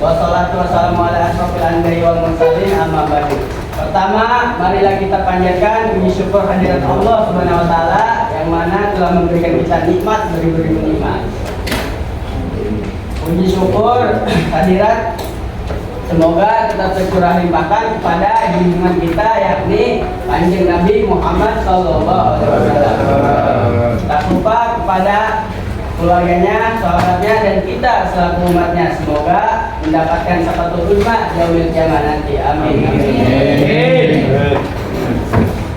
Wassalatu wassalamu ala asyrofil anbiya'i wal mursalin, amma ba'du. Pertama, marilah kita panjatkan puji syukur hadirat Allah Subhanahu wa taala yang mana telah memberikan kita nikmat beribu-ribu nikmat. Puji syukur hadirat semoga tetap tercurah limpahkan kepada junjungan kita yakni Kanjeng Nabi Muhammad sallallahu alaihi wasallam. Tak lupa kepada keluarganya, sahabatnya, dan kita selaku umatnya, semoga mendapatkan syafaat uzma yaumil qiyamah nanti. Amin.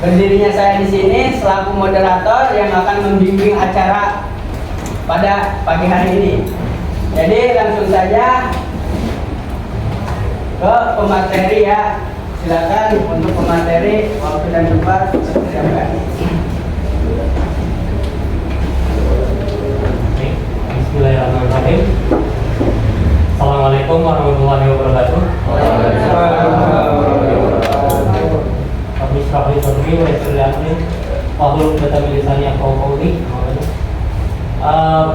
Berdirinya saya di sini selaku moderator yang akan membimbing acara pada pagi hari ini. Jadi langsung saja ke pemateri ya. Silakan untuk pemateri, waktu dan tempat silakan. Bismillahirrahmanirrahim. Assalamualaikum warahmatullahi wabarakatuh. Kami sekali sadri wa yassir li amri wahlul 'uqdatam min lisani yafqahu qawli.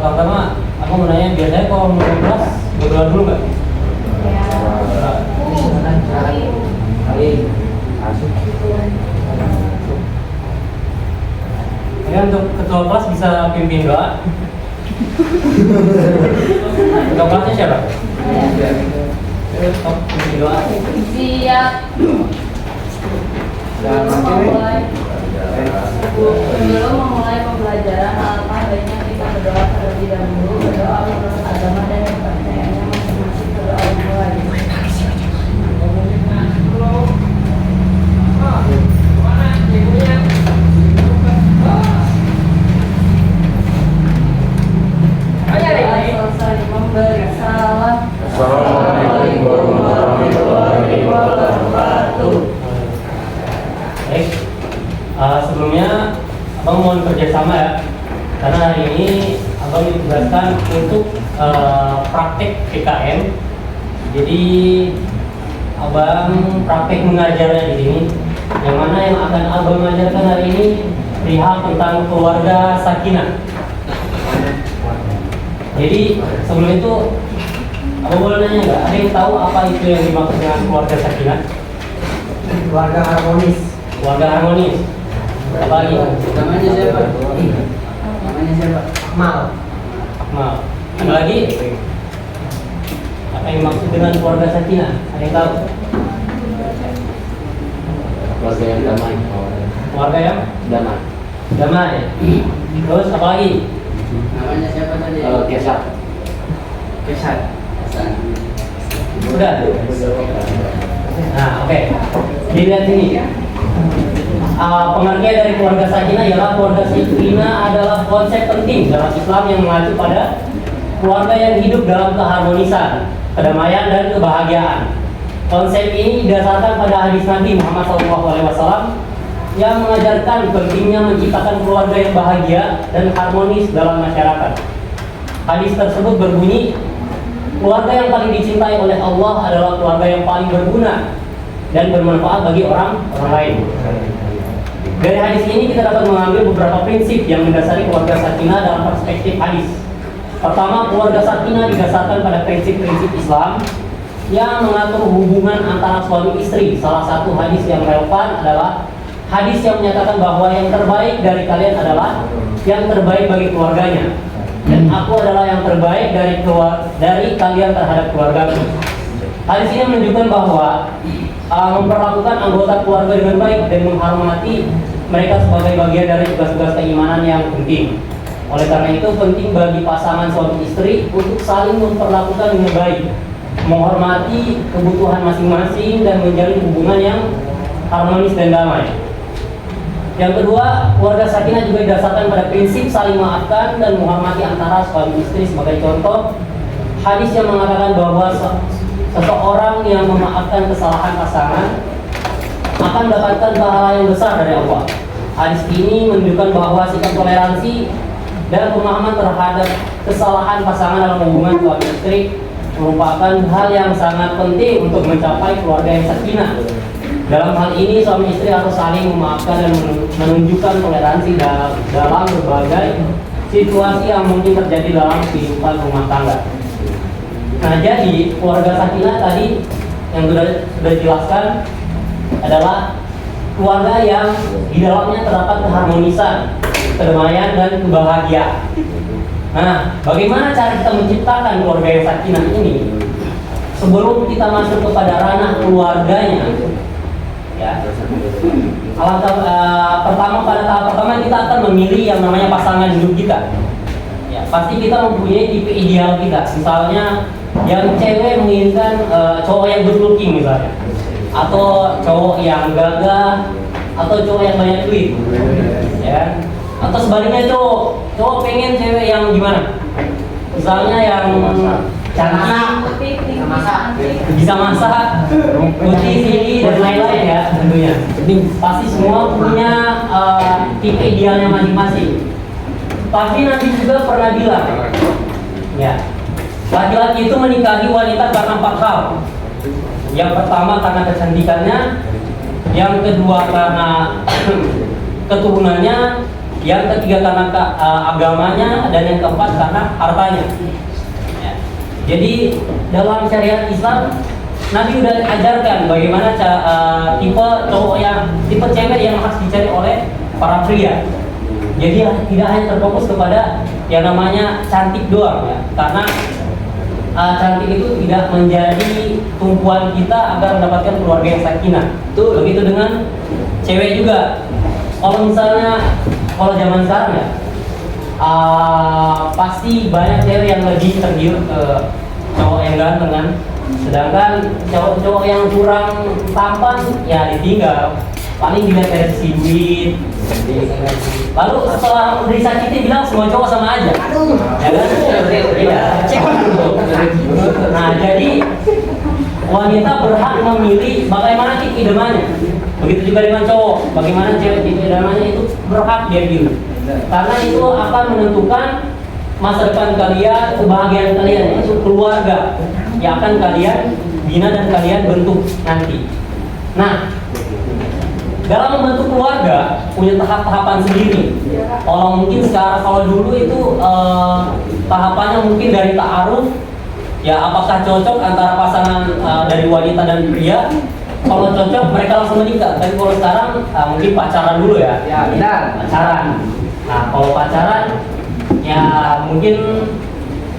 Pertama, aku mau nanya, biasanya kalau mau kelas berdoa dulu nggak? Ini untuk ketua kelas bisa pimpin doa. Ketua kelasnya siapa? Pimpin doa. Siap. Sebelum memulai pembelajaran, alangkah baiknya kita berdoa terlebih dahulu. Berdoa menurut agama dan kepercayaannya masing-masing. Berdoa dimulai. Selesai memberi salam. Assalamualaikum warahmatullahi wabarakatuh. Baik, sebelumnya abang mohon kerjasama ya, karena hari ini abang ditugaskan untuk praktek PKM. Jadi abang praktek mengajarnya di sini, yang mana yang akan abang mengajarkan hari ini perihal tentang keluarga sakinah. Jadi sebelum itu, abang boleh nanya nggak? Ada yang tahu apa itu yang dimaksud dengan keluarga sakinah? Keluarga harmonis. Keluarga harmonis. Apa lagi? Namanya siapa? Namanya siapa? Akmal. Akmal. Ada lagi? Apa yang dimaksud dengan keluarga sakinah? Ada yang tahu? Keluarga yang damai. Keluarga yang Damai. damai. Terus apa lagi? Namanya siapa tadi? Kesat. Kesan. Sudah. Nah, oke. Dilihat sini. Pengertian dari keluarga sakinah ialah keluarga sakinah adalah konsep penting dalam Islam yang mengacu pada keluarga yang hidup dalam keharmonisan, kedamaian, dan kebahagiaan. Konsep ini didasarkan pada hadis Nabi Muhammad SAW yang mengajarkan pentingnya menciptakan keluarga yang bahagia dan harmonis dalam masyarakat. Hadis tersebut berbunyi, keluarga yang paling dicintai oleh Allah adalah keluarga yang paling berguna dan bermanfaat bagi orang lain. Dari hadis ini kita dapat mengambil beberapa prinsip yang mendasari keluarga sakinah dalam perspektif hadis. Pertama, keluarga sakinah didasarkan pada prinsip-prinsip Islam yang mengatur hubungan antara suami istri. Salah satu hadis yang relevan adalah hadis yang menyatakan bahwa yang terbaik dari kalian adalah yang terbaik bagi keluarganya, dan aku adalah yang terbaik dari kalian terhadap keluargaku. Hadis ini menunjukkan bahwa memperlakukan anggota keluarga dengan baik dan menghormati mereka sebagai bagian dari tugas-tugas keimanan yang penting. Oleh karena itu penting bagi pasangan suami istri untuk saling memperlakukan dengan baik, menghormati kebutuhan masing-masing, dan menjalin hubungan yang harmonis dan damai. Yang kedua, keluarga sakinah juga didasarkan pada prinsip saling memaafkan dan menghormati antara suami istri. Sebagai contoh, hadis yang mengatakan bahwa seseorang yang memaafkan kesalahan pasangan akan mendapatkan pahala yang besar dari Allah. Hadis ini menunjukkan bahwa sikap toleransi dan pemahaman terhadap kesalahan pasangan dalam hubungan suami istri merupakan hal yang sangat penting untuk mencapai keluarga yang sakinah. Dalam hal ini, suami istri harus saling memaafkan dan menunjukkan toleransi dalam berbagai situasi yang mungkin terjadi dalam kehidupan rumah tangga. Nah, jadi keluarga sakinah tadi yang sudah dijelaskan adalah keluarga yang di dalamnya terdapat keharmonisan, kedamaian dan kebahagiaan. Nah, bagaimana cara kita menciptakan keluarga yang sakinah ini? Sebelum kita masuk kepada ranah keluarganya, ya, pada tahap pertama kita akan memilih yang namanya pasangan hidup kita. Ya, pasti kita mempunyai tipe ideal kita. Misalnya, yang cewek menginginkan cowok yang good looking misalnya, atau cowok yang gagah, atau cowok yang banyak duit, ya. Atau sebaliknya cowok pengen cewek yang gimana? Misalnya yang cantik, bisa masak, putih, tinggi dan lain-lain ya tentunya. Pasti semua punya tipe idealnya masing-masing. Tapi Nabi juga pernah bilang, ya, laki-laki itu menikahi wanita karena 4 hal. Yang pertama karena kecantikannya, yang kedua karena keturunannya, yang ketiga karena agamanya, dan yang keempat karena hartanya. Ya. Jadi dalam syariat Islam, Nabi sudah ajarkan bagaimana tipe cewek yang harus dicari oleh para pria. Jadi tidak hanya terfokus kepada yang namanya cantik doang ya, karena cantik itu tidak menjadi tumpuan kita agar mendapatkan keluarga yang sakinah. Begitu dengan cewek juga. Kalau zaman sekarang ya, pasti banyak cewek yang lebih tergiur ke cowok yang ganteng kan. Sedangkan cowok yang kurang tampan ya ditinggal. Paling dilihat dari sisi duit. Lalu setelah udah disakiti bilang semua cowok sama aja. Ya kan? Iya. Nah, jadi wanita berhak memilih bagaimana tipe idamannya. Begitu juga dengan cowok, bagaimana cewek tipe idamannya itu berhak dia pilih. Karena itu akan menentukan masa depan kalian, kebahagiaan kalian, yaitu keluarga yang akan kalian bina dan kalian bentuk nanti. Nah, dalam membentuk keluarga punya tahap-tahapan sendiri. Kalau dulu itu tahapannya mungkin dari ta'aruf, ya apakah cocok antara pasangan dari wanita dan pria. Kalau cocok mereka langsung menikah. Tapi kalau sekarang mungkin pacaran dulu ya. Ya, benar. Pacaran. Nah, kalau pacaran ya mungkin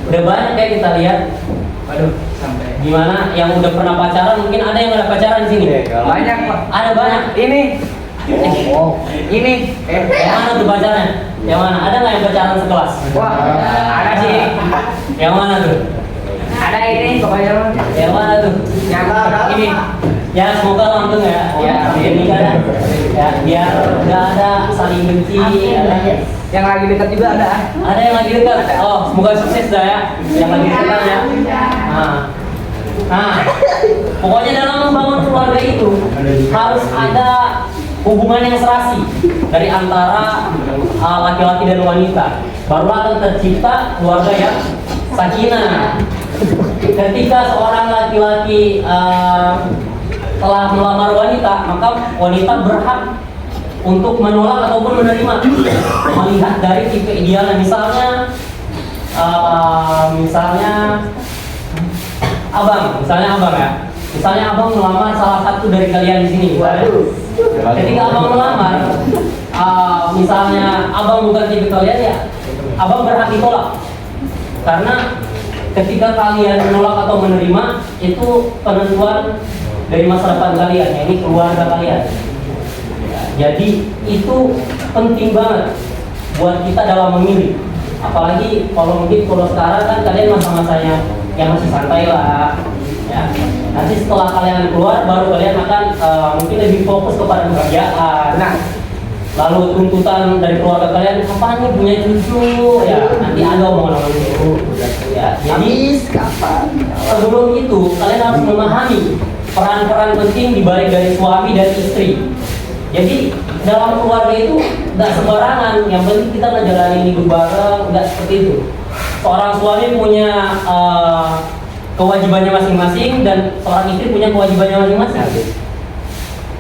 udah banyak kayak kita lihat. Waduh, sampai Gimana yang udah pernah pacaran, mungkin ada yang udah pacaran di sini. banyak Pak. Ada banyak. Ini ini Yang mana tuh pacarnya? Yang mana? Ada nggak yang pacaran sekelas? wah, ada sih. Yang mana tuh? Ada ini kebanyakan. Yang mana tuh? Yang ini. Ya semoga langsung ya. Ya, ini kan. Ya biar nggak ada saling benci. Ya. Yang lagi dekat juga ada. Ada yang lagi dekat. Oh, semoga sukses dah ya. Yang lagi dekat ya. Nah, pokoknya dalam membangun keluarga itu harus ada hubungan yang serasi dari antara laki-laki dan wanita. Baru akan tercipta keluarga yang sakinah. Ketika seorang laki-laki telah melamar wanita, maka wanita berhak untuk menolak ataupun menerima, melihat dari tipe idealnya. Misalnya abang ya. Misalnya abang melamar salah satu dari kalian di sini. Ketika abang melamar, misalnya abang bukan tipe kalian ya, abang berhak ditolak. Karena ketika kalian menolak atau menerima, itu penentuan dari masa depan kalian, ya, ini keluarga kalian. Jadi itu penting banget buat kita dalam memilih. Apalagi kalau sekarang kan kalian masa-masanya yang masih santai lah. Ya. Nanti setelah kalian keluar baru kalian akan mungkin lebih fokus kepada pekerjaan. Nah, lalu tuntutan dari keluarga kalian kapan nih punya cucu? Ya, nanti ada omongan itu. Ya, jadi kapan? sebelum itu kalian harus memahami peran-peran penting di balik dari suami dan istri. Jadi dalam keluarga itu nggak sembarangan, yang penting kita ngejalanin hidup bareng, nggak seperti itu. Seorang suami punya kewajibannya masing-masing dan seorang istri punya kewajibannya masing-masing.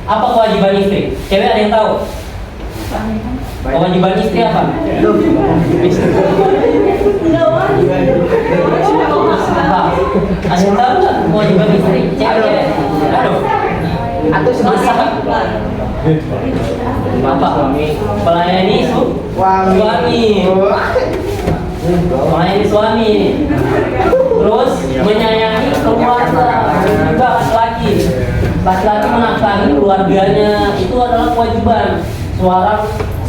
Apa kewajiban istri? Cewek ada yang tahu? Kewajiban istri apa? Apa? Ada yang tahu nggak kewajiban istri? Cewek. Aduh. Atau Masak. Bapak melayani suami. Melayani suami. Terus menyayangi keluarga juga laki-laki. Laki-laki menafkahi keluarganya itu adalah kewajiban seorang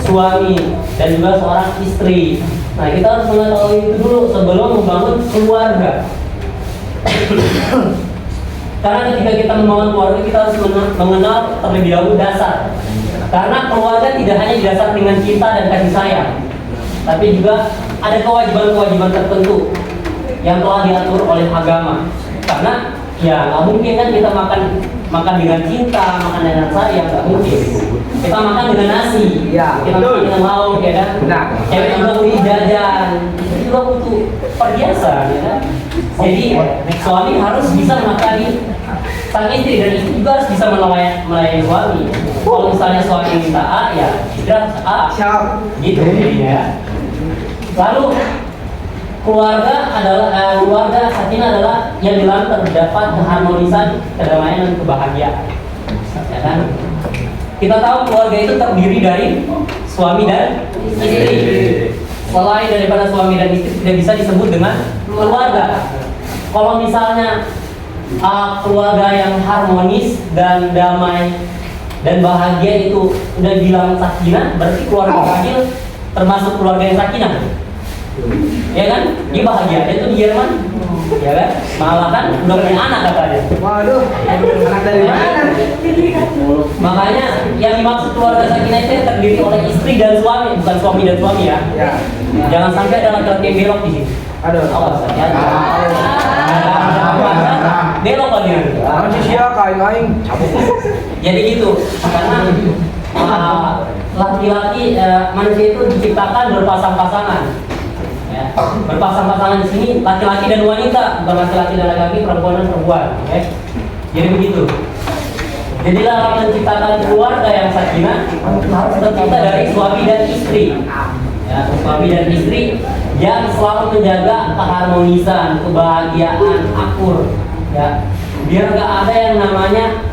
suami dan juga seorang istri. Nah, kita harus mengetahui itu dulu sebelum membangun keluarga. Karena ketika kita membangun keluarga, kita harus mengenal terlebih dahulu dasar. Karena keluarga tidak hanya didasar dengan cinta dan kasih sayang, tapi juga ada kewajiban-kewajiban tertentu yang telah diatur oleh agama. Karena ya nggak mungkin kan kita makan dengan cinta, makan dengan sayang, nggak mungkin. Kita makan dengan nasi, Ya, kita betul. makan dengan lauk, ya kan? Benar. Cewek juga butuh jajan, istri juga butuh perhiasan, ya kan? Jadi suami harus bisa menafkahi sang istri dan istri juga harus bisa melayani suami. Kalau misalnya suami minta A, ya istri harus A. Siap. Gitu jadinya. Lalu keluarga sakinah adalah yang di dalam terdapat keharmonisan, kedamaian dan kebahagiaan. Ya kan? Kita tahu keluarga itu terdiri dari suami dan istri. Selain daripada suami dan istri tidak bisa disebut dengan keluarga. Kalau misalnya keluarga yang harmonis dan damai dan bahagia itu udah bilang sakinah, berarti keluarga sakil termasuk keluarga yang sakinah. Ya kan? Dia bahagia, dia tuh di Jerman. Ya kan? Malah kan udah punya anak katanya. Waduh, anak dari mana? Makanya yang dimaksud keluarga sakinah itu terdiri oleh istri dan suami, bukan suami dan suami ya. Ya. Jangan sampai ada laki-laki yang belok di sini. Aduh. Awas ya. Belok lagi nanti. Manusia kain-kain cabut. Jadi gitu, karena laki-laki manusia itu diciptakan berpasang-pasangan. Ya, berpasang-pasangan di sini laki-laki dan wanita, bukan laki-laki dan laki-laki, perempuan dan perempuan. Oke? Jadi begitu. Jadilah Allah menciptakan keluarga yang sakinah harus tercipta dari suami dan istri. Ya, suami dan istri yang selalu menjaga keharmonisan, kebahagiaan, akur. Ya, biar nggak ada yang namanya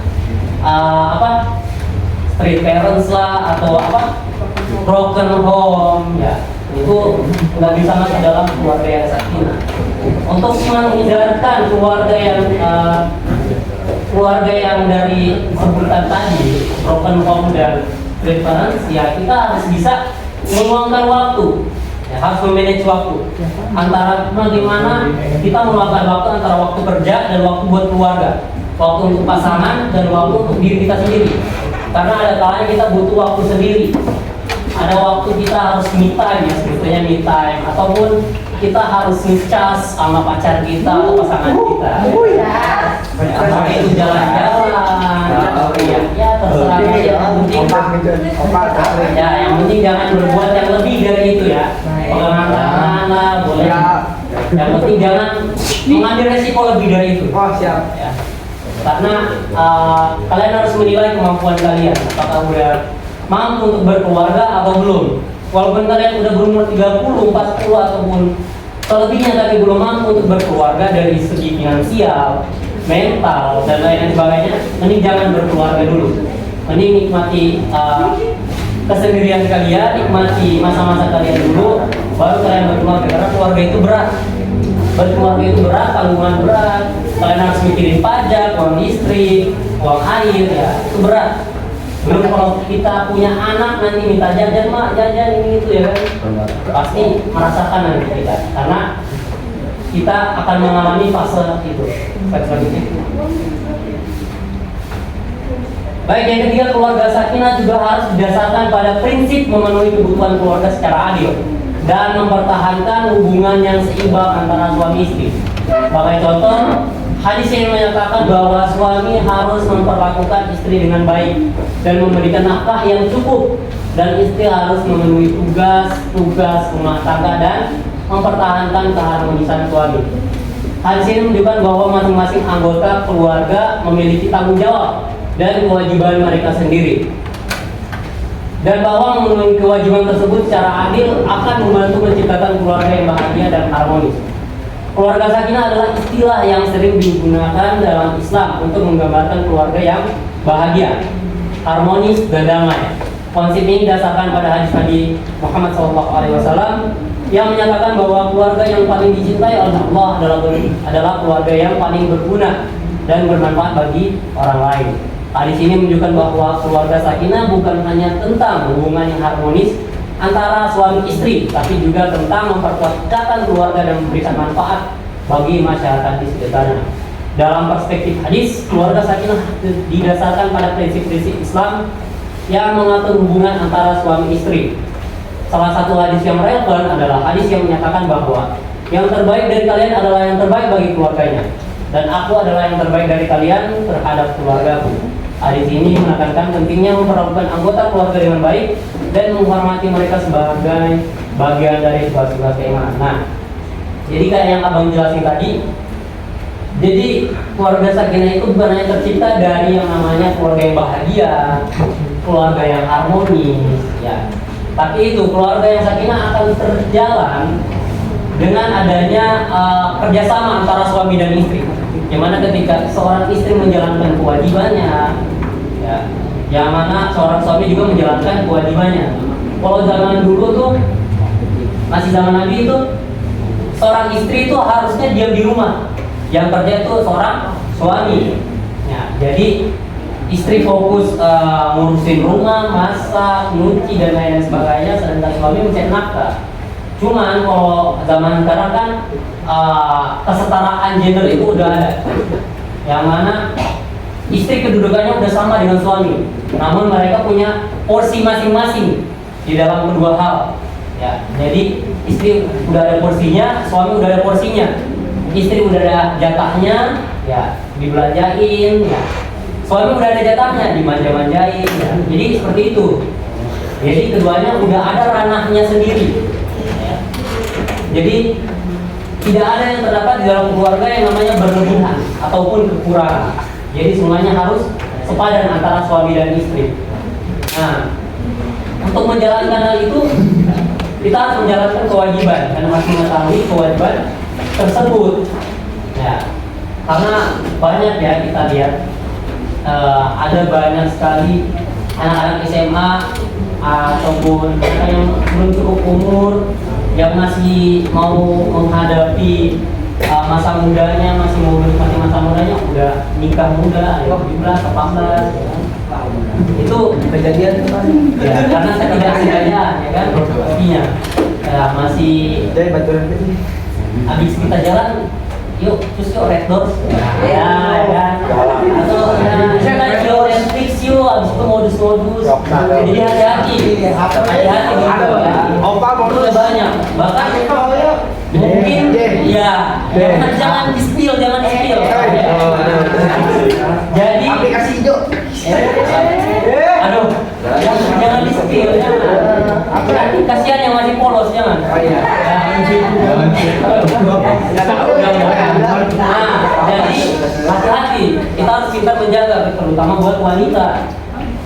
street parents lah atau broken home, ya itu nggak bisa masuk dalam keluarga yang sakinah. Untuk menghindarkan keluarga yang dari sebutan tadi broken home dan street parents, ya kita harus bisa meluangkan waktu. Ya, harus memanage waktu antara bagaimana kita meluangkan waktu antara waktu kerja dan waktu buat keluarga, waktu untuk pasangan dan waktu untuk diri kita sendiri. Karena ada kalanya kita butuh waktu sendiri, ada waktu kita harus me time, ya sebetulnya me time, ataupun kita harus ngecas sama pacar kita atau pasangan kita. Apakah itu jalan-jalan, ya terserah aja. Yang penting jangan berbuat yang lebih dari itu ya. Pegangan tangan lah, boleh. Yang penting jangan mengambil resiko lebih dari itu. Oh, siap. Ya. Karena kalian harus menilai kemampuan kalian, apakah udah mampu untuk berkeluarga atau belum. Walaupun kalian udah berumur 30, 40 ataupun selebihnya tapi belum mampu untuk berkeluarga dari segi finansial, mental dan lain sebagainya, mending jangan berkeluarga dulu. Mending nikmati kesendirian kalian, nikmati masa-masa kalian dulu, baru kalian berkeluarga. Karena keluarga itu berat. Berkeluarga itu berat, tanggungan berat. Kalian harus mikirin pajak, uang listrik, uang air, ya itu berat. Belum kalau kita punya anak nanti minta jajan, mak jajan ini itu ya kan, pasti merasakan nanti kita, karena kita akan mengalami fase itu. Baik, yang ketiga, keluarga sakinah juga harus didasarkan pada prinsip memenuhi kebutuhan keluarga secara adil dan mempertahankan hubungan yang seimbang antara suami istri. Sebagai contoh, hadis yang menyatakan bahwa suami harus memperlakukan istri dengan baik dan memberikan nafkah yang cukup, dan istri harus memenuhi tugas rumah tangga dan mempertahankan keharmonisan suami. Hadis ini menunjukkan bahwa masing-masing anggota keluarga memiliki tanggung jawab dan kewajiban mereka sendiri, dan bahwa memenuhi kewajiban tersebut secara adil akan membantu menciptakan keluarga yang bahagia dan harmonis. Keluarga sakinah adalah istilah yang sering digunakan dalam Islam untuk menggambarkan keluarga yang bahagia, harmonis, dan damai. Konsep ini didasarkan pada hadis Nabi Muhammad SAW yang menyatakan bahwa keluarga yang paling dicintai oleh Allah adalah keluarga yang paling berguna dan bermanfaat bagi orang lain. Hadis ini menunjukkan bahwa keluarga sakinah bukan hanya tentang hubungan yang harmonis antara suami istri, tapi juga tentang memperkuat ikatan keluarga dan memberikan manfaat bagi masyarakat di sekitarnya. Dalam perspektif hadis, keluarga sakinah didasarkan pada prinsip-prinsip Islam yang mengatur hubungan antara suami istri. Salah satu hadis yang relevan adalah hadis yang menyatakan bahwa yang terbaik dari kalian adalah yang terbaik bagi keluarganya, dan aku adalah yang terbaik dari kalian terhadap keluargaku. Hadis ini menekankan pentingnya memperlakukan anggota keluarga dengan baik dan menghormati mereka sebagai bagian dari sebuah keimanan. Nah, jadi kayak yang abang jelasin tadi, jadi keluarga sakinah itu bukan hanya tercipta dari yang namanya keluarga yang bahagia, keluarga yang harmonis, ya. Tapi itu keluarga yang sakinah akan terjalan dengan adanya kerjasama antara suami dan istri. Yang mana ketika seorang istri menjalankan kewajibannya, ya, yang mana seorang suami juga menjalankan kewajibannya. Kalau zaman dulu tuh, masih zaman Nabi itu, seorang istri itu harusnya diam di rumah, yang kerja itu seorang suami. Ya, jadi istri fokus ngurusin rumah, masak, nyuci dan lain sebagainya, sedangkan suami mencari nafkah. Cuman kalau zaman sekarang kan kesetaraan gender itu udah ada, yang mana istri kedudukannya udah sama dengan suami, namun mereka punya porsi masing-masing di dalam kedua hal. Ya, jadi istri udah ada porsinya, suami udah ada porsinya. Istri udah ada jatahnya, ya dibelanjain, ya. Suami udah ada jatahnya, dimanja-manjain, ya. Jadi seperti itu. Jadi keduanya udah ada ranahnya sendiri. Ya. Jadi tidak ada yang terdapat di dalam keluarga yang namanya berlebihan ataupun kekurangan. Jadi semuanya harus sepadan antara suami dan istri. Nah, untuk menjalankan hal itu kita harus menjalankan kewajiban dan harus mengetahui kewajiban tersebut. Ya, karena banyak ya kita lihat ada banyak sekali anak-anak SMA ataupun mereka yang belum cukup umur yang masih mau menghadapi masa mudanya, masih mau menikmati masa mudanya, udah nikah muda, 17, 18, ya. Itu kejadian ya, karena ketidaksengajaan, ya kan, pastinya ya, masih habis kita jalan, yuk terus yuk Red Doors, ya kan, atau yuk Netflix yuk, habis itu modus-modus, jadi hati-hati gitu ya, itu banyak, bahkan mungkin ya jangan di spill, jadi aplikasi hijau. aduh, jangan di spill, kasihan yang masih polos, jangan. Nah, jadi hati-hati, kita harus pintar menjaga, terutama buat wanita.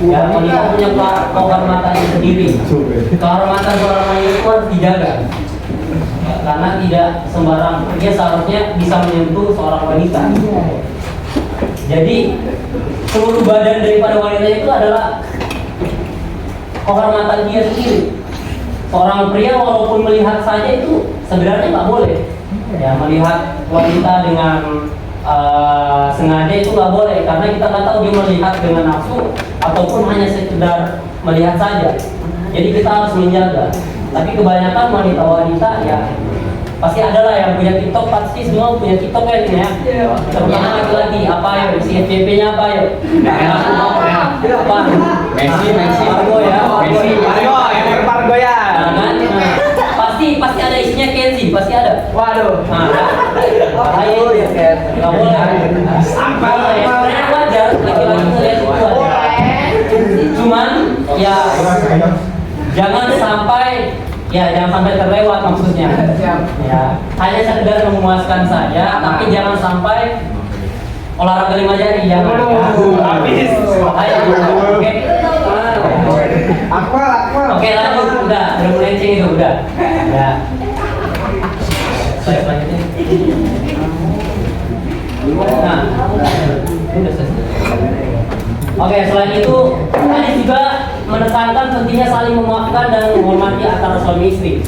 Ya, wanita punya kehormatannya sendiri. Kehormatan seorang wanita itu harus dijaga. Ya, karena tidak sembarang dia seharusnya bisa menyentuh seorang wanita. Jadi seluruh badan daripada wanita itu adalah kehormatan dia sendiri. Seorang pria walaupun melihat saja itu sebenarnya nggak boleh. Ya, melihat wanita dengan sengaja itu nggak boleh, karena kita nggak tahu dia melihat dengan nafsu ataupun hanya sekedar melihat saja. Jadi kita harus menjaga. Tapi kebanyakan wanita-wanita ya pasti ada lah yang punya TikTok, pasti semua punya TikTok ya, terutama laki-laki. Apa ya, isi FYP-nya apa ya? Apa? Messi, Margo ya, Margo ya. Kan? Pasti ada isinya Kenzi, pasti ada. Waduh. Ayo ya, nggak boleh. Sebenarnya wajar laki-laki melihat itu wajar. Cuman ya jangan sampai terlewat maksudnya. Ya, hanya sekedar memuaskan saja, tapi jangan sampai olahraga 5 jari, jangan. Habis. Oke, lanjut, udah mulai ceng itu udah. Ya. Saya selanjutnya. Nah, udah selesai. Oke, selain itu hadis juga menekankan pentingnya saling memaafkan dan menghormati antara suami istri.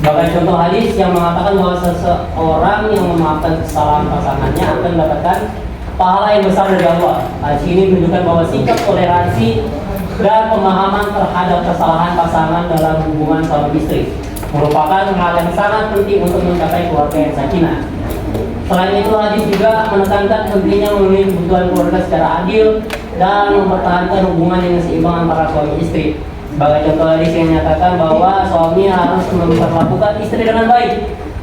Sebagai contoh hadis yang mengatakan bahwa seseorang yang memaafkan kesalahan pasangannya akan mendapatkan pahala yang besar dari Allah. Hadis ini menunjukkan bahwa sikap toleransi dan pemahaman terhadap kesalahan pasangan dalam hubungan suami istri merupakan hal yang sangat penting untuk mencapai keluarga yang sakinah. Selain itu, hadis juga menekankan pentingnya memenuhi kebutuhan keluarga secara adil dan mempertahankan hubungan yang seimbang antara suami istri. Sebagai contoh hadis yang menyatakan bahwa suami harus memperlakukan istri dengan baik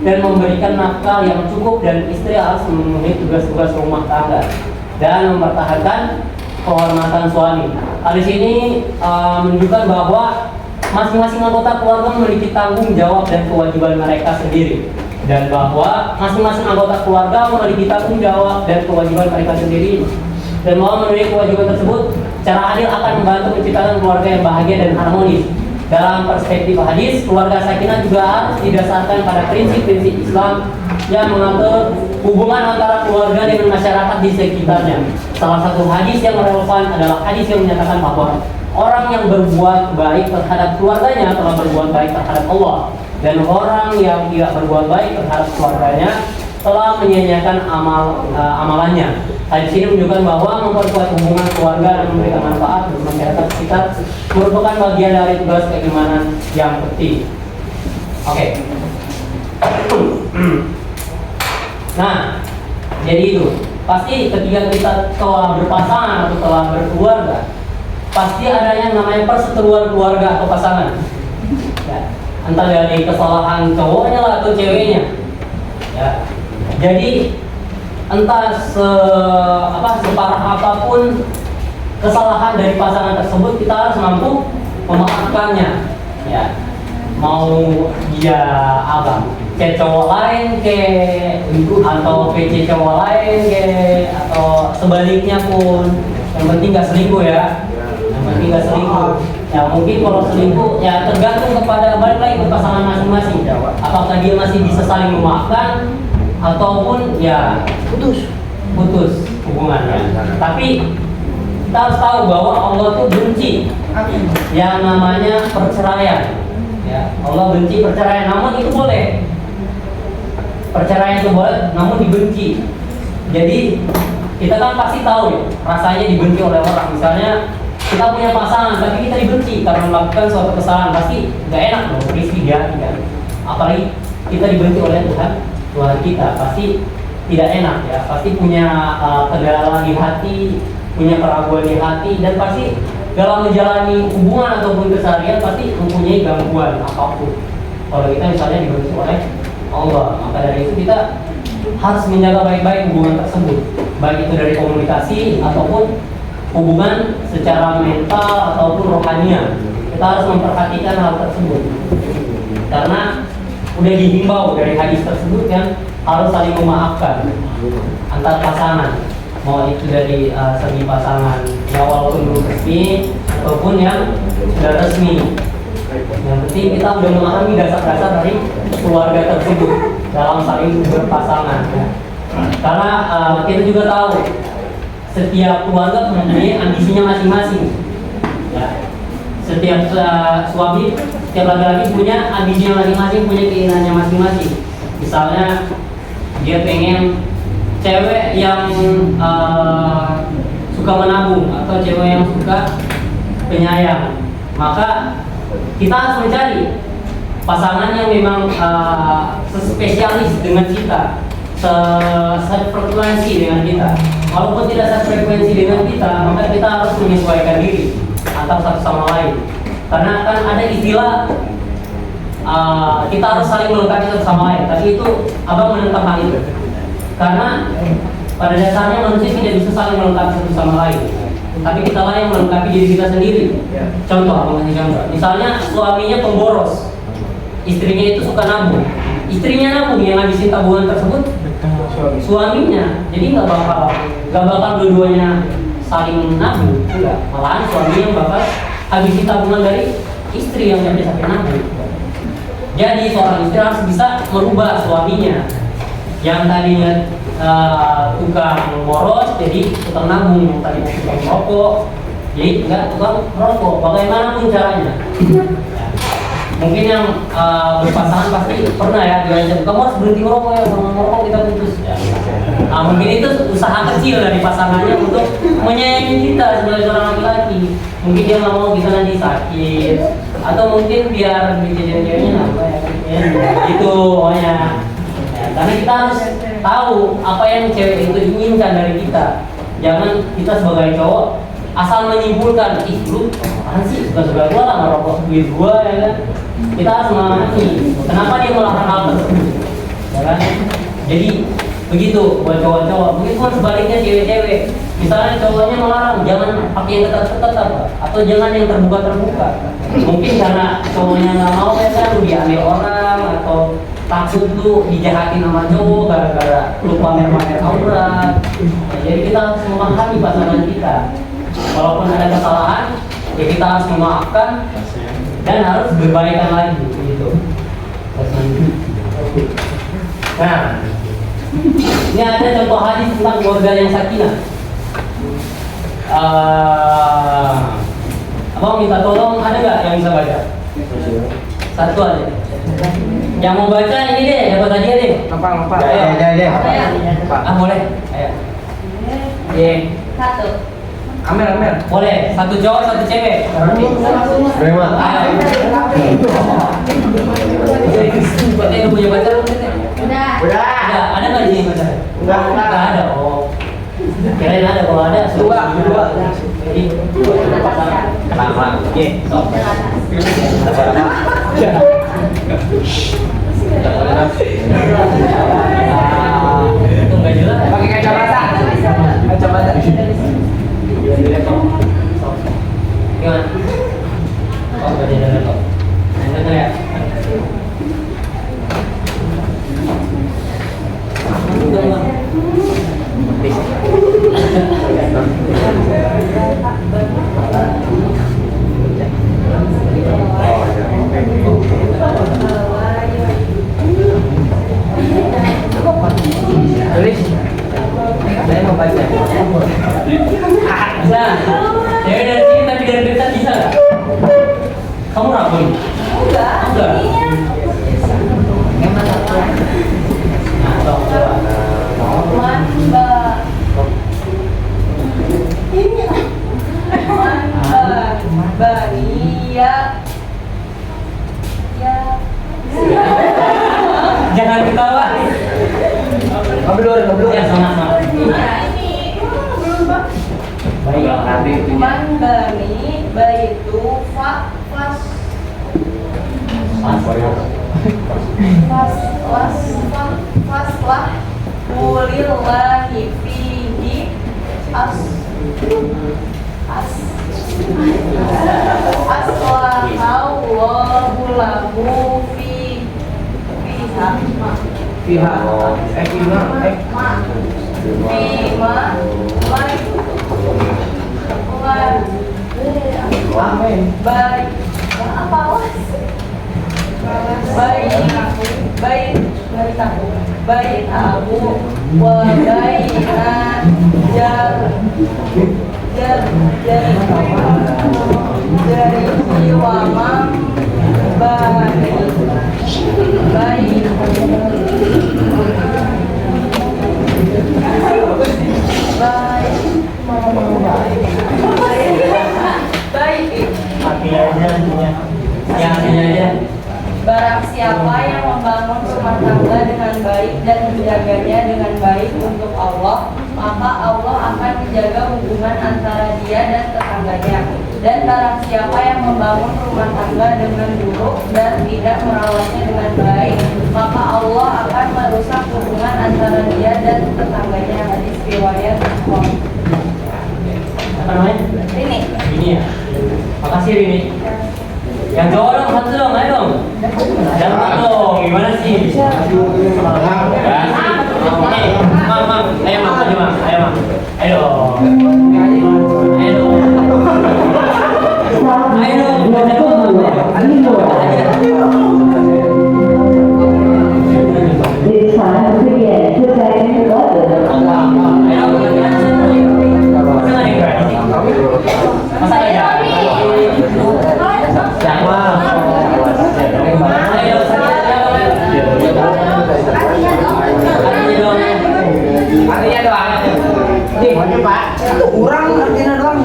dan memberikan nafkah yang cukup, dan istri harus memenuhi tugas-tugas rumah tangga dan mempertahankan kehormatan suami. Hadis ini menunjukkan bahwa masing-masing anggota keluarga memiliki tanggung jawab dan kewajiban mereka sendiri, dan bahwa masing-masing anggota keluarga memiliki tanggung jawab dan kewajiban mereka sendiri, dan bahwa memenuhi kewajiban tersebut secara adil akan membantu menciptakan keluarga yang bahagia dan harmonis. Dalam perspektif hadis, keluarga sakinah juga harus didasarkan pada prinsip-prinsip Islam yang mengatur hubungan antara keluarga dengan masyarakat di sekitarnya. Salah satu hadis yang relevan adalah hadis yang menyatakan bahwa orang yang berbuat baik terhadap keluarganya telah berbuat baik terhadap Allah, dan orang yang tidak berbuat baik terhadap keluarganya telah menyia-nyiakan amalannya. Hadis ini menunjukkan bahwa memperkuat hubungan keluarga dan memberikan manfaat bagi masyarakat sekitar merupakan bagian dari tugas keimanan yang penting. Oke. Nah, jadi itu pasti ketika kita telah berpasangan atau telah berkeluarga, pasti ada yang namanya perseteruan keluarga atau pasangan. Ya, entah dari kesalahan cowoknya lah atau ceweknya. Ya, jadi entah separah apapun kesalahan dari pasangan tersebut, kita harus mampu memaafkannya. Ya, mau dia kayak cowok lain atau PC cowok lain atau sebaliknya pun, yang penting gak selingkuh ya. Yang penting gak selingkuh. Ya mungkin kalau selingkuh ya tergantung kepada balik lagi ke pasangan masing-masing. Apakah dia masih bisa saling memaafkan ataupun ya putus hubungannya. Tapi kita harus tahu bahwa Allah tuh benci yang namanya perceraian. Ya, Allah benci perceraian, namun itu boleh. Perceraian itu boleh, namun dibenci. Jadi kita kan pasti tahu ya, rasanya dibenci oleh orang. Misalnya kita punya pasangan, tapi kita dibenci karena melakukan suatu kesalahan, pasti nggak enak loh, risih dia, kan? Apalagi kita dibenci oleh Tuhan kita, pasti tidak enak ya. Pasti punya kendala di hati, punya keraguan di hati, dan pasti dalam menjalani hubungan ataupun keseharian pasti mempunyai gangguan apapun. Kalau kita misalnya dibenci oleh Allah, maka dari itu kita harus menjaga baik-baik hubungan tersebut, baik itu dari komunikasi ataupun hubungan secara mental ataupun rohania. Kita harus memperhatikan hal tersebut, karena udah dihimbau dari hadis tersebut kan, harus saling memaafkan antar pasangan, mau itu dari segi pasangan yang walaupun belum resmi ataupun yang sudah resmi. Yang penting kita udah memahami dasar-dasar dari keluarga tersebut dalam saling berpasangan ya. Karena kita juga tahu setiap keluarga mempunyai ambisinya masing-masing ya. Setiap suami, setiap laki-laki punya ambisinya masing-masing, punya keinginannya masing-masing. Misalnya dia pengen cewek yang suka menabung atau cewek yang suka penyayang, maka kita harus mencari pasangan yang memang spesialis dengan kita, sefrekuensi dengan kita. Walaupun tidak sefrekuensi dengan kita, maka kita harus menyesuaikan diri antara satu sama lain. Karena kan ada istilah kita harus saling melengkapi satu sama lain, tapi itu abang menentang hal itu. Karena pada dasarnya manusia tidak bisa saling melengkapi satu sama lain, tapi kita lah yang melengkapi diri kita sendiri. Contoh, abang kasih contoh. Misalnya suaminya pemboros, istrinya itu suka nabung. Istrinya nabung, yang ngabisin tabungan tersebut suaminya. Jadi nggak bakal dua-duanya saling nabung, enggak. Malahan suami yang bakal habisin tabungan dari istri yang sampai nabung. Jadi seorang istri harus bisa merubah suaminya yang tadinya tukang boros jadi tukang nabung, yang tadinya tukang rokok jadi enggak tukang rokok. Bagaimanapun caranya. Ya. Mungkin yang berpasangan pasti pernah ya diajak, kamu harus berhenti merokok ya, kalau merokok kita putus. Ya. Nah, mungkin itu usaha kecil dari pasangannya untuk menyayangi kita sebagai seorang laki-laki. Mungkin dia nggak mau kita nanti sakit, atau mungkin biar ceweknya apa ya, gitu pokoknya. Ya, karena kita harus tahu apa yang cewek itu inginkan dari kita. Jangan kita sebagai cowok asal menyimpulkan, ih lu apaan sih suka-suka gua lah ngerokok duit gua ya kan. Kita harus memahami kenapa dia melarang hal tersebut, ya kan? Jadi begitu buat cowok-cowok. Begitu pun sebaliknya cewek-cewek. Misalnya cowoknya melarang jangan pakai yang ketat-ketat atau jangan yang terbuka-terbuka. Mungkin karena cowoknya nggak mau ya kan, diambil orang atau takut tuh dijahatin sama cowok gara-gara lupa pamer-pamer aurat. Nah, jadi kita harus memahami pasangan kita. Walaupun ada kesalahan, ya kita harus memaafkan dan harus berbaikan lagi gitu. Nah, ini ada contoh hadis tentang keluarga yang sakinah. Abang minta tolong, ada nggak yang bisa baca? Satu aja. Yang mau baca ini deh, dapat hadiah deh. Apa? Ah boleh. Ayo. Iya. Satu. Amel. Boleh. Satu cowok, satu cewek. Terima. Ayo. Kita yang punya pacar belum? Udah. Udah. Ada nggak di sini pacar? Enggak. Nggak ada. Oh. Kirain ada, kalau ada Dua. Jadi pasangan. Lama. Oke. Sok. Itu nggak jelas. Pakai kacamata. Gimana? Oh, nggak ada kok. Dengar ya. Tulis. Saya mau baca. Bisa. Ya dari sini tapi dari dekat bisa nggak? Kamu rapun? Enggak. Enggak. Nah, coba. Jangan ketawa. Ngobrol. Ya sama-sama. Baik. Man bani baitu faslah ulillahi fihi aslahu lahu fiha Pihak. Amin. Baik apa baik abu wa baina jari wa mam baik Mati aja artinya. Ya artinya aja. barang siapa yang membangun rumah tangga dengan baik dan menjaganya dengan baik untuk Allah, maka Allah akan menjaga hubungan antara dia dan tetangganya. Dan barang siapa yang membangun rumah tangga dengan buruk dan tidak merawatnya dengan baik, maka Allah akan merusak hubungan antara dia dan tetangganya. Hadis riwayat Bukhari. Apa namanya? Ini Ini ya. Makasih Rini. Yang cowok dong, satu dong, ayo dong. Jangan dong, gimana sih? Ya. Mam, ayo mam, ayo mam, ayo dong. This time, again. kurang artinya doang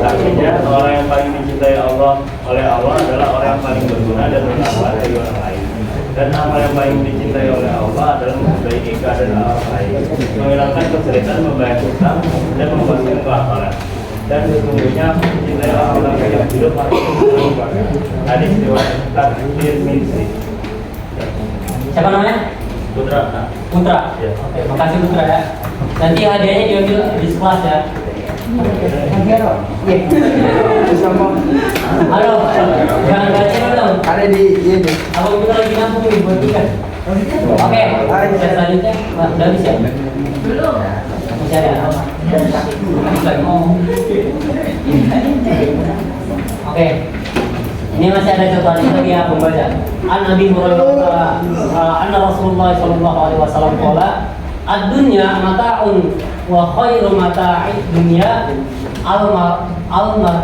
Artinya orang yang paling dicintai Allah oleh Allah adalah orang yang paling berguna dan bermanfaat bagi orang lain. Dan amal yang paling dicintai oleh Allah adalah memperbaiki keadaan orang lain, menghilangkan kesulitan, membayar hutang, dan membebaskan kelaparan. Dan sesungguhnya mencintai orang-orang yang hidup harus berubah. Hadis riwayat Tirmidzi. Siapa namanya? Putra. Putra. Ya. Oke, makasih Putra ya. Nanti hadiahnya diambil di kelas ya. Halo, jangan baca dong. ada di ini Abang kita lagi nampung nih buat ikan. Oke, dan selanjutnya udah bisa. Belum. Masih ada. Oke. Ini masih ada catatan lagi ya pembaca. An Nabi Hurairah anna Rasulullah sallallahu alaihi wasallam qala ad-dunya mata'un wa khairu mata'id dunya al-mar'atu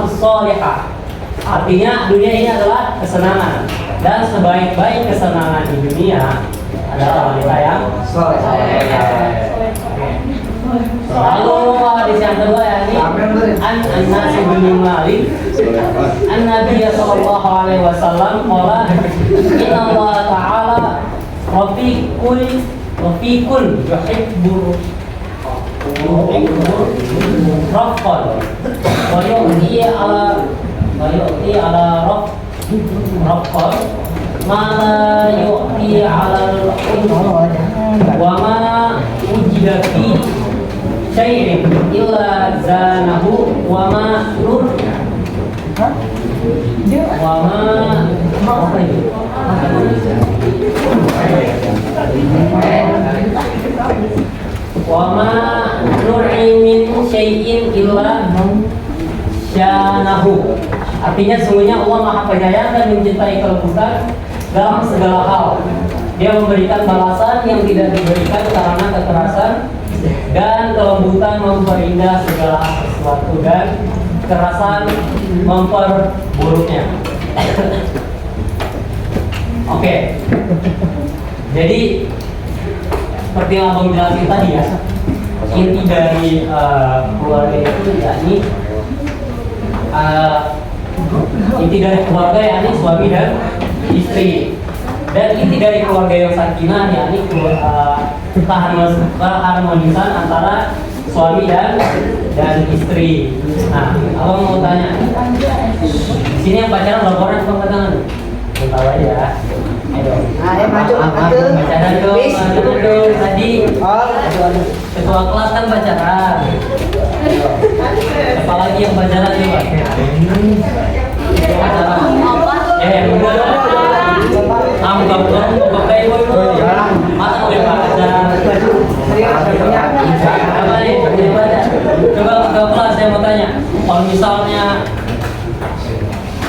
shalihah. Artinya dunia ini adalah kesenangan dan sebaik-baik kesenangan di dunia adalah wanita yang soleh. Lalu hadis yang kedua ya ini An-Anas bin Malik An-Nabi sallallahu alaihi wasallam qala inna Allah ta'ala rafiqun yuhibbu raffan wa yu'ti ala raffan ma la yu'ti ala wa ma ujida fi syai'in illa zanahu wa ma apa itu? Wa ma nur'i min syai'in illa syanahu. Artinya sungguhnya Allah Maha Penyayang dan mencintai kelembutan dalam segala hal. Dia memberikan balasan yang tidak diberikan karena kekerasan, dan kelembutan memperindah segala sesuatu dan kekerasan memperburuknya. Oke. Jadi seperti yang abang jelasin tadi ya, inti dari keluarga itu yakni inti dari keluarga yakni suami dan istri, dan inti dari keluarga yang sakinah yakni keharmonisan antara suami dan istri. Nah, abang mau tanya, sini yang pacaran berapa orang angkat tangan? Tahu aja. Ayo. maju Pacaran tuh tadi ketua kelas kan pacaran. Siapa lagi yang pacaran nih Pak? Pacaran. Udah. Kamu gak kayak gue tuh. Masa gue pacaran. Apa nih? Coba ketua kelas saya mau tanya. Kalau misalnya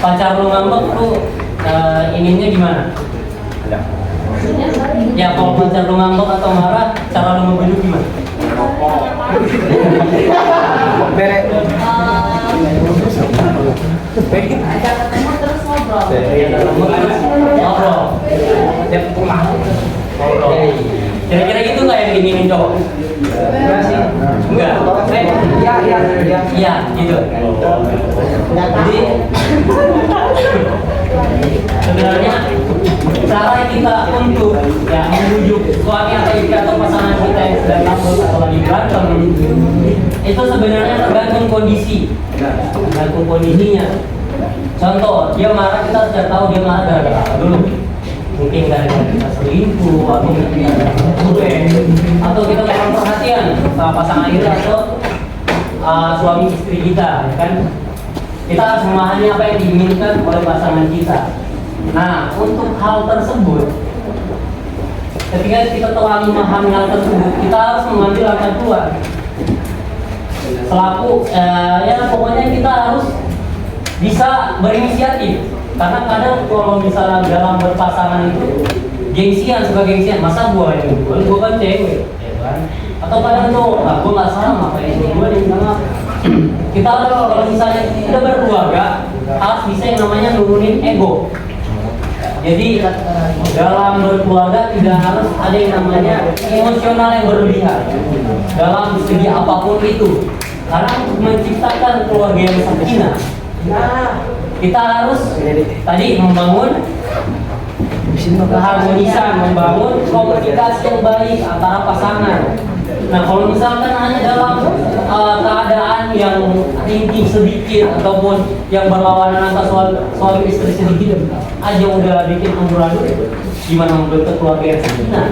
pacar lu ngambek tuh inginnya gimana? Ya kalau pacar lu ngambek atau marah, cara lu ngebujuk gimana? Ajak ketemu terus ngobrol. Ngobrol. Kira-kira gitu nggak yang diinginin cowok? Enggak. Iya, gitu. Jadi sebenarnya cara kita untuk ya membujuk suami atau istri atau pasangan kita yang sedang ngambek atau lagi berantem itu sebenarnya tergantung kondisinya. Contoh, dia marah, kita sudah tahu dia marah gara-gara apa dulu. Mungkin gara-gara kita selingkuh, atau mungkin gara-gara gue, atau kita kurang perhatian sama pasangan kita atau suami istri kita, ya kan? Kita harus memahami apa yang diinginkan oleh pasangan kita. Nah, untuk hal tersebut, ketika kita telah memahami hal tersebut, kita harus mengambil langkah keluar. Selaku, ya pokoknya kita harus bisa berinisiatif. Karena kadang kalau misalnya dalam berpasangan itu gengsian, suka gengsian, masa gua yang duluan, gua kan cewek, ya kan? Atau kadang tuh, gua nggak salah, makanya ini gua yang salah. Kita harus kalau misalnya kita berkeluarga harus bisa yang namanya nurunin ego. Jadi dalam berkeluarga tidak harus ada yang namanya emosional yang berlebihan dalam segi apapun itu. Karena untuk menciptakan keluarga yang sakinah, kita harus tadi membangun keharmonisan, membangun komunikasi yang baik antara pasangan. Nah, kalau misalkan hanya dalam keadaan yang ringkih sedikit ataupun yang berlawanan antara suami istri sedikit aja udah bikin amburadul, gimana membentuk keluarga yang sakinah?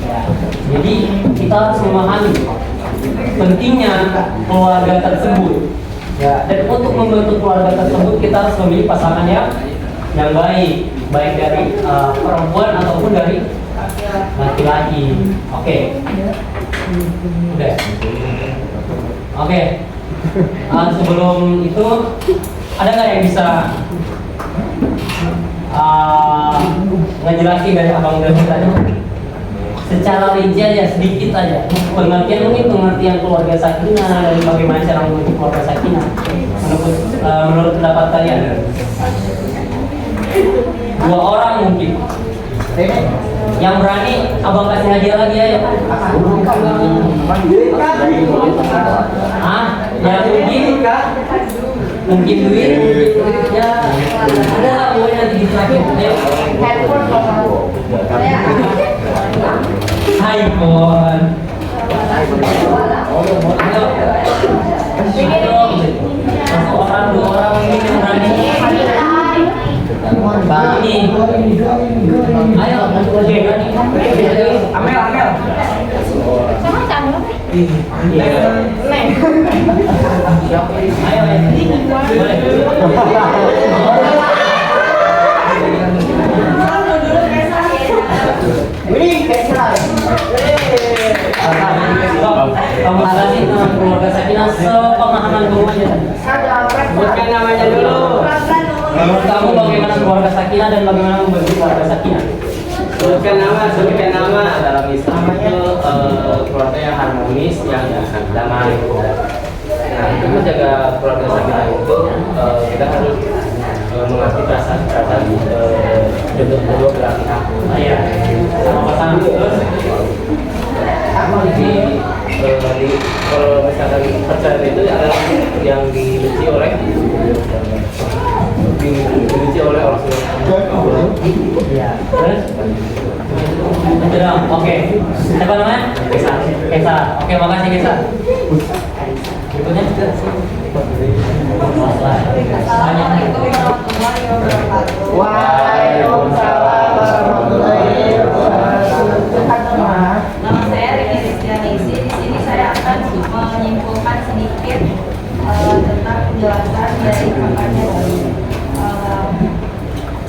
Ya, jadi kita harus memahami pentingnya keluarga tersebut. Ya, dan untuk membentuk keluarga tersebut kita harus memilih pasangan yang baik, baik dari perempuan ataupun dari laki-laki. Oke. Udah. Oke. Sebelum itu ada nggak yang bisa ngejelasin dari abang David tadi? Secara rinci aja, sedikit aja. Pengertian mungkin pengertian keluarga sakinah dan bagaimana cara membentuk keluarga sakinah menurut pendapat kalian. 2 orang mungkin. Yang berani abang kasih hadiah lagi ayo. Ya mungkin duit. Ya ada lah pokoknya nanti diterakin. Handphone kalau iPhone. Satu orang 2 orang ini yang berani. Ini. Ayo, oke, Amel. sama kamu. Iya. Ayo, boleh. Kamu alami dengan keluarga sakinah sepemahaman kamu aja. Sebutkan namanya dulu. Menurut kamu bagaimana keluarga sakinah dan bagaimana membentuk keluarga sakinah? Sebutkan nama. Dalam Islam itu keluarga yang harmonis, yang damai. Nah, untuk menjaga keluarga sakinah itu kita harus mengerti perasaan kedua belah pihak. Iya, sama pasangan terus. Kalau misalkan perceraian itu adalah yang dibenci oleh orang tua. Iya, terus. Oke. Siapa namanya? Kesa. Oke, makasih Kesa. Berikutnya. Assalamualaikum warahmatullahi wabarakatuh. Waalaikumsalam warahmatullahi wabarakatuh. Nama saya Rini Rizdianingsi. Di sini saya akan menyimpulkan sedikit tentang penjelasan dari kakaknya tadi.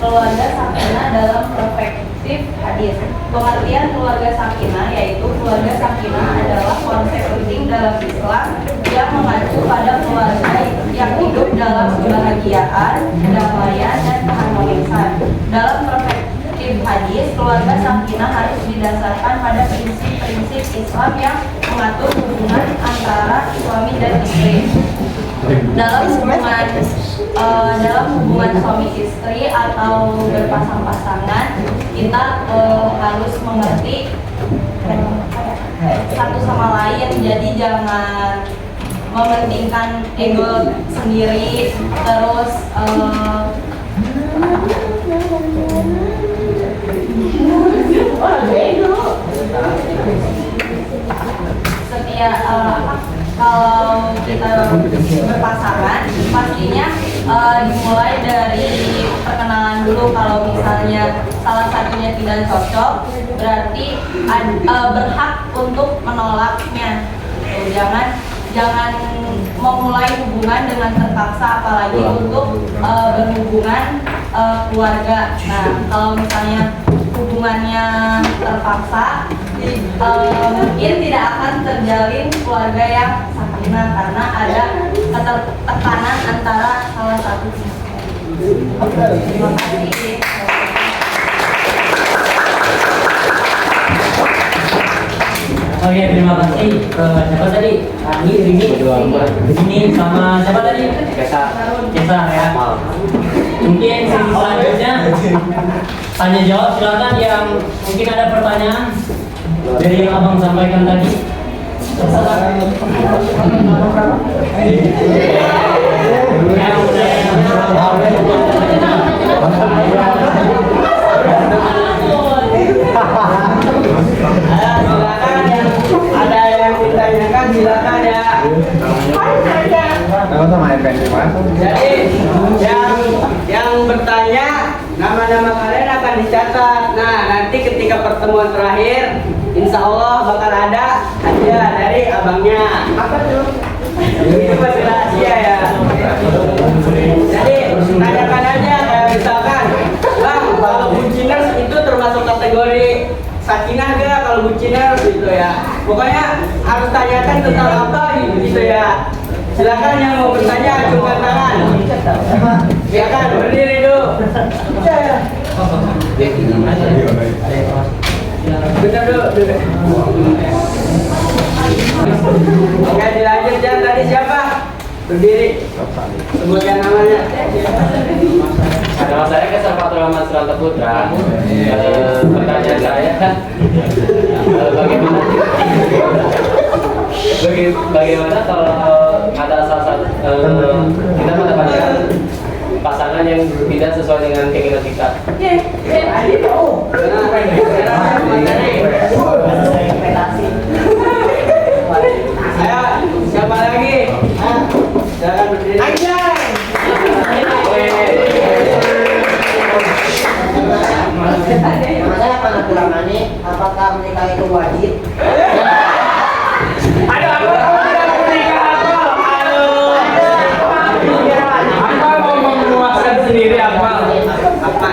Keluarga sakinah dalam perspektif hadis. Pengertian keluarga sakinah yaitu keluarga sakinah adalah konsep penting dalam Islam yang mengacu pada keluarga yang hidup dalam kebahagiaan, kedamaian, dan keharmonisan. Dalam perspektif hadis, keluarga sakinah harus didasarkan pada prinsip-prinsip Islam yang mengatur hubungan antara suami dan istri. Dalam hubungan suami istri atau berpasang-pasangan, kita harus mengerti satu sama lain. Jadi jangan mementingkan ego sendiri, terus kalau kita berpasangan pastinya dimulai dari perkenalan dulu. Kalau misalnya salah satunya tidak cocok, berarti berhak untuk menolaknya. Jangan memulai hubungan dengan terpaksa, apalagi untuk berhubungan keluarga. Nah, kalau misalnya hubungannya terpaksa, mungkin tidak akan terjalin keluarga yang sakinah karena ada tekanan antara salah satu sisi. Terima kasih. Oke, terima kasih. Siapa tadi? Rini sama siapa tadi? Kesa. Kesa ya. Mungkin sesi selanjutnya tanya jawab, silakan yang mungkin ada pertanyaan dari yang abang sampaikan tadi. Silakan yang ada yang ditanyakan, silakan ya. Jadi yang bertanya, nama-nama kalian akan dicatat. Nah, nanti ketika pertemuan terakhir, insya Allah bakal ada hadiah dari abangnya. Apa tuh? Itu masih rahasia ya. Jadi tanyakan aja, kayak misalkan, bang, kalau buciners itu termasuk kategori sakinah gak? Kalau buciners gitu ya. Pokoknya harus tanyakan tentang apa gitu ya. Silakan yang mau bertanya, acungkan tangan. Silakan berdiri dulu. Bentar dulu. Oke, dilanjut ya. Tadi siapa? Berdiri. Sebutkan namanya. Nama saya Kesafatul Rahman Suranta Putra. Pertanyaan saya, bagaimana kalau ada salah satu kita mendapatkan pasangan yang tidak sesuai dengan keinginan kita? Ayo, siapa lagi? Silakan berdiri. Saya pernah bilang ini, apakah menikah itu wajib? Aduh, aku tidak menikah apa? Aduh. Apa mau memuaskan sendiri apa? Apa?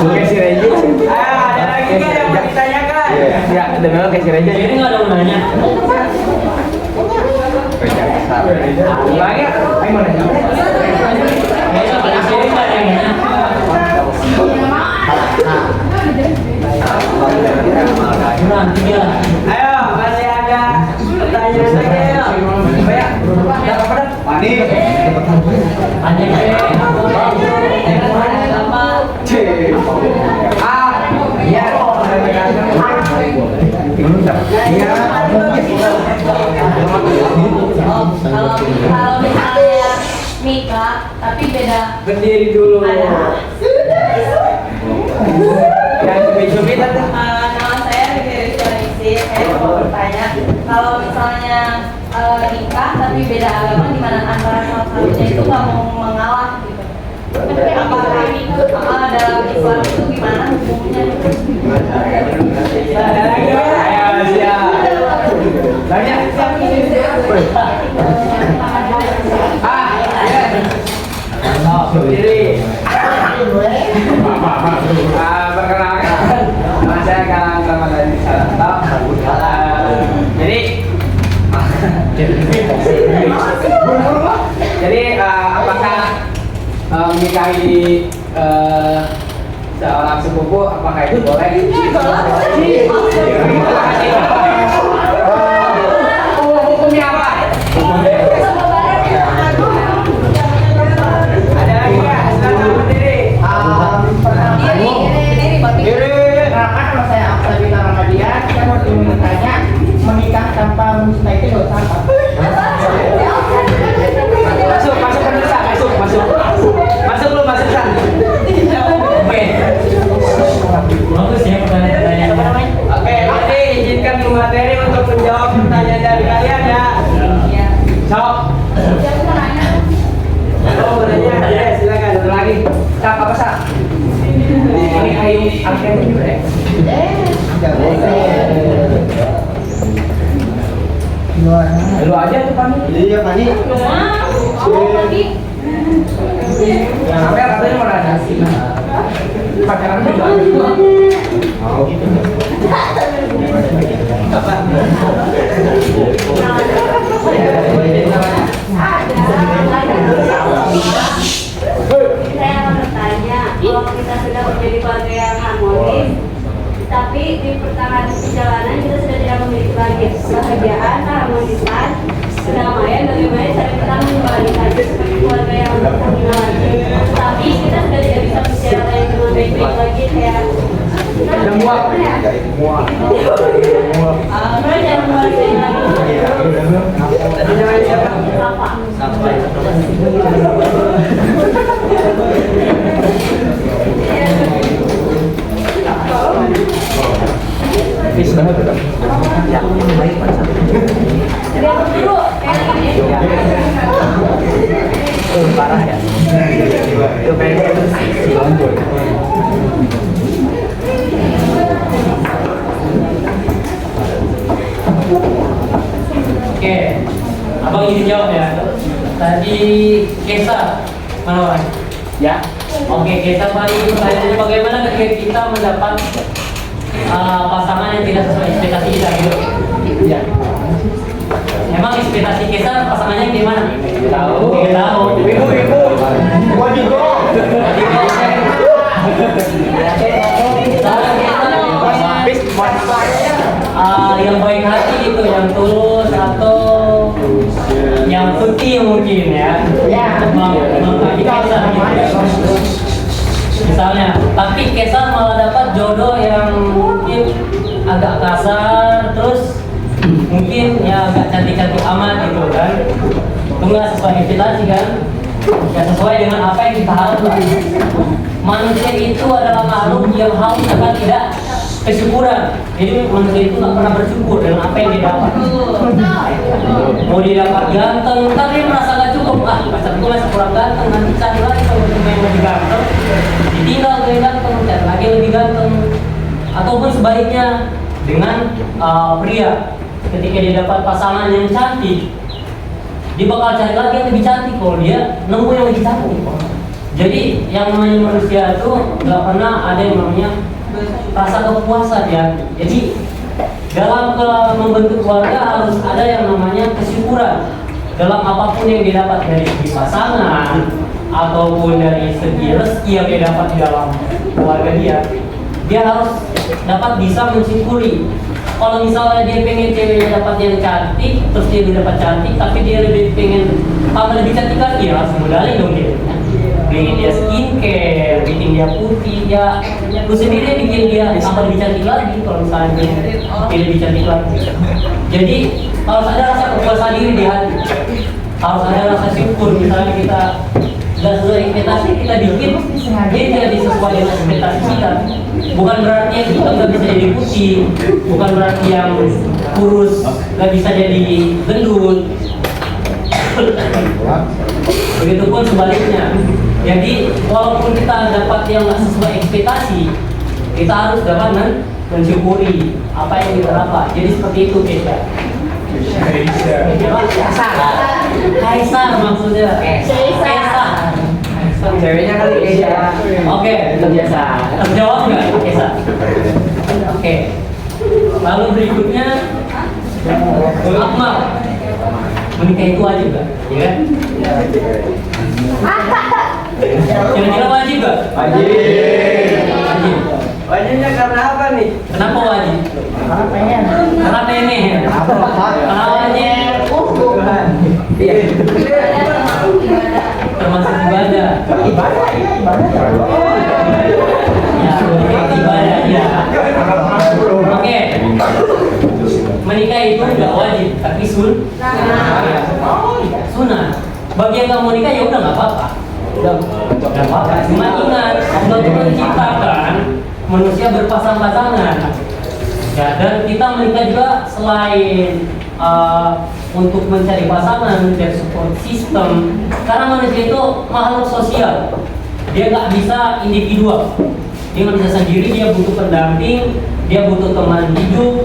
Kasih Reji. Ada lagi kan yang mau ditanyakan? Ya, ada memang kasih Reji. Ini nggak ada yang nanya. Ulangi, ayo mau nanya. Di sini nggak ada yang nanya. Kurang 3. Ayo, masih ada pertanyaan lagi ya. Banyak. Ada apa dah? Panik. Tanya ke Iya. Kalau misalnya nikah tapi beda Berdiri dulu. Yang cubit-cubit ada. nama saya Riri Sulawesi. Saya mau bertanya, kalau misalnya nikah tapi beda agama, di mana antara salah satunya itu nggak mau mengalah gitu. Apakah dalam Islam itu gimana hukumnya? Ada lagi ya? Ayo, siap. Banyak. Berdiri. Perkenalkan, saya Kang Ramadhani Saranto. Jadi apakah menikahi seorang sepupu, apakah itu boleh? Hukumnya apa? Ada lagi nggak? Silakan berdiri. Kan kalau saya Absalina Ramadian, saya mau bertanya, menikah tanpa mencintai itu dosa apa? Masuk pemirsa, masuk lu, masuk san. Oke. bagus ya pertanyaan-pertanyaan. Oke, nanti izinkan Bu Materi untuk menjawab pertanyaan dari kalian ya. Iya. Sok. Oh, mau nanya? Ya, silakan. Satu lagi. Sak, apa sak? Ini ayu angkat juga ya? Lu aja tuh Pani. Iya, Pani. Sampai katanya mau nanya sih. Pacaran juga. Apa? Saya akan bertanya, kalau kita sudah menjadi keluarga yang harmonis, tapi di pertengahan perjalanan kita sudah tidak memiliki lagi kebahagiaan, keharmonisan, perdamaian, bagaimana cara kita mengembalikannya sebagai keluarga yang sakinah lagi. Tapi kita sudah tidak bisa bicara yang dengan baik-baik lagi kayak jangan balik lagi. Tadi namanya siapa? Sampai. Lihat dulu kayak gini. Parah ya. Itu kayak Oke, abang izin jawab ya. Tadi Kesa, mana orang? ya. Oke, Kesa tadi pertanyaannya bagaimana ketika kita mendapat pasangan yang tidak sesuai ekspektasi kita gitu? Ya. Emang ekspektasi Kesa pasangannya gimana? Tahu. Tahu. Ibu. Wajigo. Yang baik hati gitu, yang tulus atau yang putih mungkin ya. Mengkaji Kesa gitu. Misalnya, tapi Kesa malah dapat jodoh yang mungkin agak kasar, terus mungkin ya agak cantik-cantik amat gitu kan. Itu nggak sesuai ekspektasi kan? Ya sesuai dengan apa yang kita harapkan. Manusia itu adalah makhluk yang haus akan tidak kesyukuran. Jadi manusia itu nggak pernah bersyukur dengan apa yang dia dapat. Mau dia dapat ganteng, ntar dia merasa nggak cukup. Pacar gue masih kurang ganteng, nanti cari lagi kalau cuma yang lebih ganteng. Ditinggal lebih ganteng, cari lagi lebih ganteng. Ataupun sebaliknya dengan pria, ketika dia dapat pasangan yang cantik, dia bakal cari lagi yang lebih cantik kalau dia nemu yang lebih cantik. Jadi yang namanya manusia itu nggak pernah ada yang namanya rasa kepuasan ya. Jadi dalam membentuk keluarga harus ada yang namanya kesyukuran dalam apapun yang dia dapat dari segi pasangan ataupun dari segi rezeki yang dia dapat di dalam keluarga dia. Dia harus dapat bisa mensyukuri. Kalau misalnya dia pengen ceweknya dapat yang cantik, terus dia dapat cantik, tapi dia lebih pengen tambah lebih cantik lagi, ya harus modalin dong dia. Bikin dia skincare, bikin dia putih, ya lu sendiri bikin dia tambah lebih cantik lagi. Kalau misalnya dia lebih cantik lagi, jadi harus ada rasa kepuasan diri di hati, harus ada rasa syukur. Misalnya kita nggak sesuai ekspektasi kita bikin, dia tidak disesuaikan dengan ekspektasi kita. Bukan berarti yang kita nggak bisa jadi putih, bukan berarti yang kurus nggak bisa jadi gendut. Begitupun sebaliknya. Jadi walaupun kita dapat yang nggak sesuai ekspektasi, kita harus dapat mensyukuri apa yang kita dapat. Jadi seperti itu kita. Kaisar maksudnya. Kaisar. Ceweknya kali Kaisar. Oke, Itu biasa. terjawab nggak Kaisar? Oke. Lalu berikutnya Akmal. Menikah itu wajib nggak? Ya kan? Kira-kira wajib nggak? Wajib. Wajib. Wajibnya karena apa nih? Kenapa wajib? Karena pengen. Karena pengen. Karena wajib. Tuhan. Iya. Termasuk ibadah. Ya, ibadah ya. Oke. Menikah itu nggak wajib, tapi sunnah. Bagi yang nggak mau nikah ya udah nggak apa-apa. Udah nggak apa-apa. Cuma ingat, Allah itu menciptakan manusia berpasang-pasangan. Ya, dan kita menikah juga selain untuk mencari pasangan dan support system. Karena manusia itu makhluk sosial. Dia nggak bisa individual. Dia nggak bisa sendiri. Dia butuh pendamping. Dia butuh teman hidup.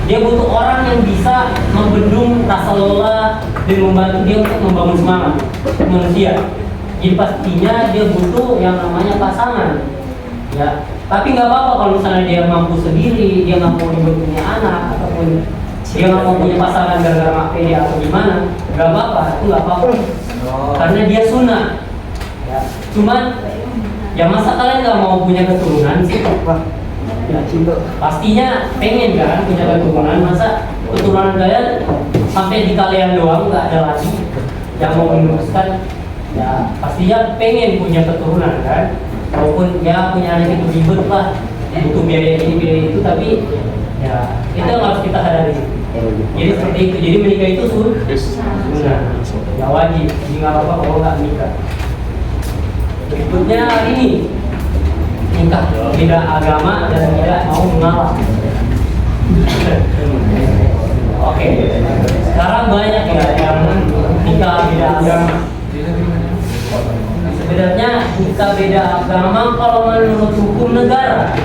Dia butuh orang yang bisa membendung rasa lelah dan membantu dia untuk membangun semangat manusia. Jadi pastinya dia butuh yang namanya pasangan. Ya, tapi nggak apa-apa kalau misalnya dia mampu sendiri, dia nggak mau juga punya anak ataupun dia nggak mau punya pasangan gara-gara nggak pede atau gimana, nggak apa-apa, itu nggak apa-apa. Karena dia sunnah. Ya, cuman ya masa kalian nggak mau punya keturunan sih? Ya, pastinya pengen kan punya keturunan, masa keturunan kalian sampai di kalian doang nggak ada lagi yang mau meneruskan, ya pastinya pengen punya keturunan kan, walaupun ya punya anak itu ribet lah, butuh biaya ini biaya itu, tapi ya itu yang harus kita hadapi. Jadi seperti itu, jadi menikah itu sunnah, ya wajib, jadi nggak apa-apa kalau nggak menikah. Berikutnya ini nikah beda agama dan tidak mau mengalah. Oke, sekarang banyak ya yang nikah beda agama. Sebenarnya nikah beda agama kalau menurut hukum negara, nih,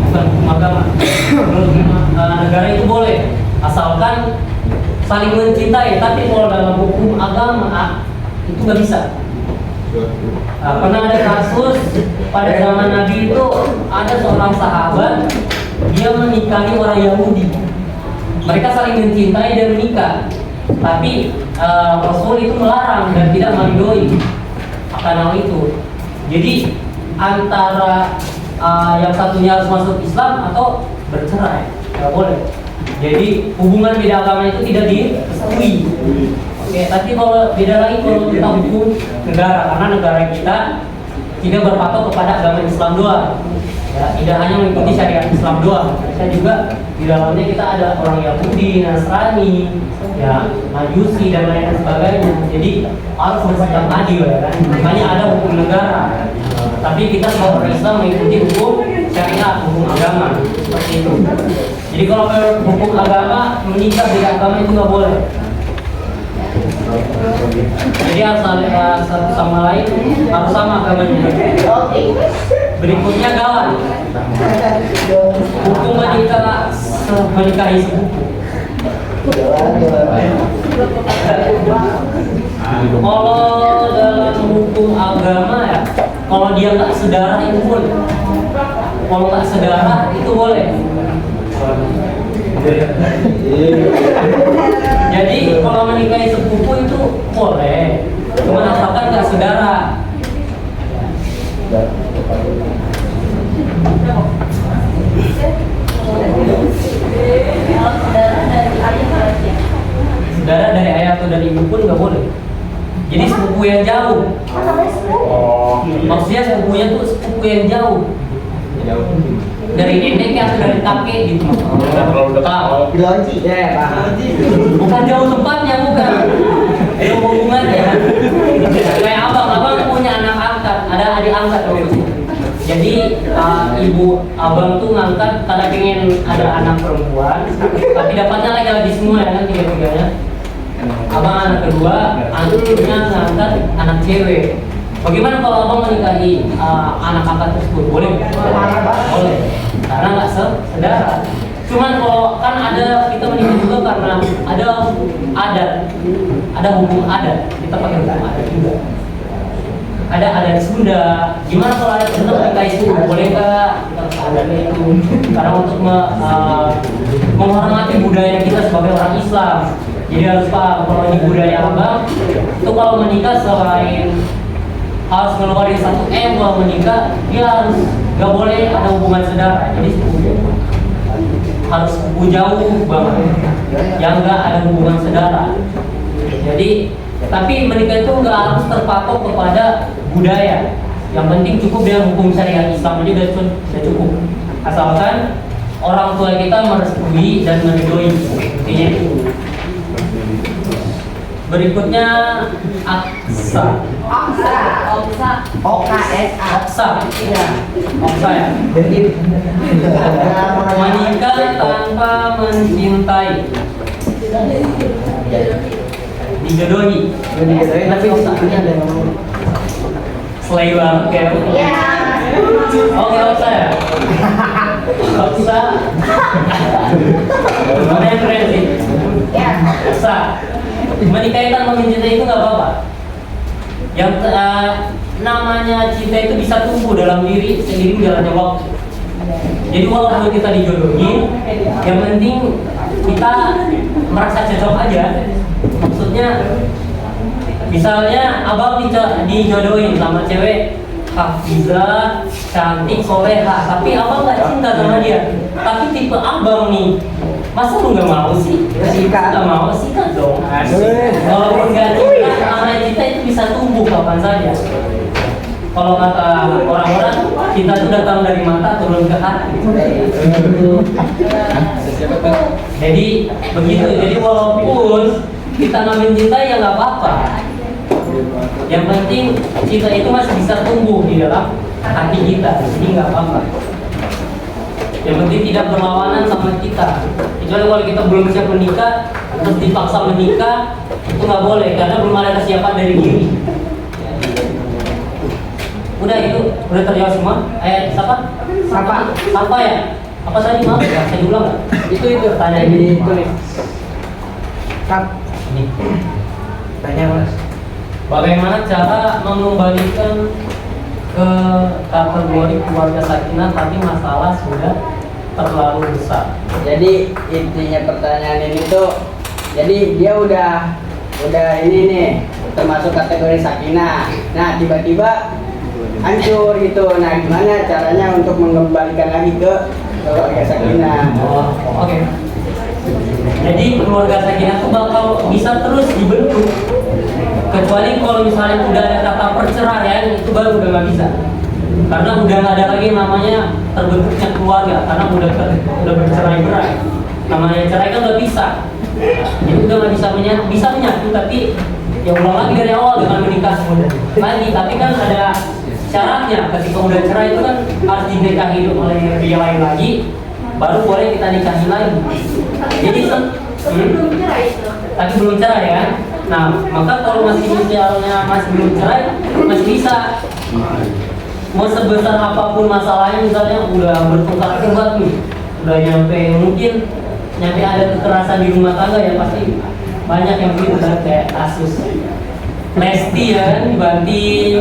bukan hukum agama. Menurut negara itu boleh, asalkan saling mencintai. Tapi kalau dalam hukum agama itu nggak bisa. Pernah ada kasus pada zaman Nabi itu ada seorang sahabat, dia menikahi orang Yahudi. Mereka saling mencintai dan menikah, tapi Rasul itu melarang dan tidak meridhoi akan hal itu. Jadi antara yang satunya harus masuk Islam atau bercerai, nggak boleh. Jadi hubungan beda agama itu tidak direstui. Oke, tapi kalau beda lagi kalau kita hukum negara, karena negara kita tidak berpatok kepada agama Islam doang. Ya, tidak hanya mengikuti syariat Islam doang. Kita juga di dalamnya kita ada orang Yahudi, Nasrani, ya Majusi dan lain sebagainya. Jadi harus bersikap adil ya kan. Makanya ada hukum negara. Tapi kita sebagai orang Islam mengikuti hukum syariat, hukum agama seperti itu. Jadi kalau hukum agama menikah beda agama itu nggak boleh. Jadi harus satu sama lain harus sama agamanya. Berikutnya kawan, hukum menikahi sepupu. Kalau dalam hukum agama ya, kalau dia nggak sedarah itu boleh. Kalau nggak sedarah itu boleh. Jadi kalau menikahi sepupu itu boleh, cuma asalkan nggak saudara. Saudara dari ayah atau dari ibu pun nggak boleh. Jadi sepupu yang jauh. Maksudnya sepupunya tuh sepupu yang jauh. Dari nenek atau dari kakek gitu. Bukan jauh tempatnya, bukan. Itu hubungannya. Kayak abang punya anak angkat, ada adik angkat gitu. Jadi ibu abang tuh ngangkat karena pengen ada anak perempuan, tapi dapatnya lagi semua ya kan tiga-tiganya. Abang anak kedua, anaknya ngangkat anak cewek. Bagaimana kalau abang menikahi anak angkat tersebut? Boleh? Boleh. Karena nggak saudara. Cuman kalau kan ada kita menikah juga karena ada adat, ada hukum adat. Kita pakai hukum adat juga. Ada adat Sunda. Gimana kalau adat Sunda menikahi sepupu? Boleh nggak? Adatnya itu karena untuk menghormati budaya kita sebagai orang Islam. Jadi harus paham kalau di budaya abang itu kalau menikah selain harus ngeluarin 1 M kalau menikah, dia harus nggak boleh ada hubungan saudara. Jadi harus sepupu jauh banget yang nggak ada hubungan saudara. Jadi tapi menikah itu nggak harus terpatok kepada budaya. Yang penting cukup dengan hukum syariat Islam aja udah cukup. Asalkan orang tua kita merestui dan meridhoi, intinya itu. Berikutnya aksa. Oksa ya. Menikah tanpa mencintai. Dijodohi. Tapi oksa. Slay banget kayak. Oke, oksa ya. Oksa. Mana yang keren sih? Oksa. Menikahi tanpa mencintai itu nggak apa-apa. Yang namanya cinta itu bisa tumbuh dalam diri seiring jalannya waktu. Jadi walaupun kita dijodohin, yang penting kita merasa cocok aja. Maksudnya, misalnya abang dijodohin sama cewek hafizah, cantik, soleha, tapi abang nggak cinta sama dia. Tapi tipe abang nih Masa lu nggak mau sih? Sikat. Nggak mau, sikat dong. Walaupun nggak cinta, namanya cinta itu bisa tumbuh kapan saja. Kalau kata orang-orang, cinta itu datang dari mata turun ke hati. Jadi begitu. Jadi walaupun kita nggak mencintai ya nggak apa-apa. Yang penting cinta itu masih bisa tumbuh di dalam hati kita. Jadi nggak apa-apa. Yang penting tidak berlawanan sama kita. Kecuali kalau kita belum siap menikah, terus dipaksa menikah, itu nggak boleh karena belum ada kesiapan dari diri. Udah itu, udah terjawab semua. Siapa? Siapa ya? Apa tadi maaf? Saya ulang nggak? Itu Pertanyaan di ini. tulis. Ini. Tanya Mas. Bagaimana cara mengembalikan ke kategori keluarga sakinah tapi masalah sudah terlalu besar? Jadi intinya pertanyaan ini tuh, jadi dia udah ini nih termasuk kategori sakinah. Nah tiba-tiba hancur gitu. Nah gimana caranya untuk mengembalikan lagi ke keluarga sakinah? Oh, oke. Jadi keluarga sakinah itu bakal bisa terus dibentuk. Kecuali kalau misalnya udah ada kata perceraian, itu baru udah nggak bisa. Karena udah nggak ada lagi namanya terbentuknya keluarga, karena udah bercerai-berai. Namanya cerai kan udah pisah. Jadi udah nggak bisa menyatu, tapi ya ulang lagi dari awal dengan menikah lagi. Tapi kan ada syaratnya, ketika udah cerai itu kan harus dinikahi oleh pria lain lagi, baru boleh kita nikahin lagi. Jadi belum cerai itu. tapi belum cerai kan? Nah, maka kalau masih misalnya masih belum cerai, masih bisa. Mau sebesar apapun masalahnya, misalnya udah bertukar akibat nih, udah nyampe ada kekerasan di rumah tangga ya pasti banyak yang begitu kan, kayak kasus Lesti ya kan dibanting.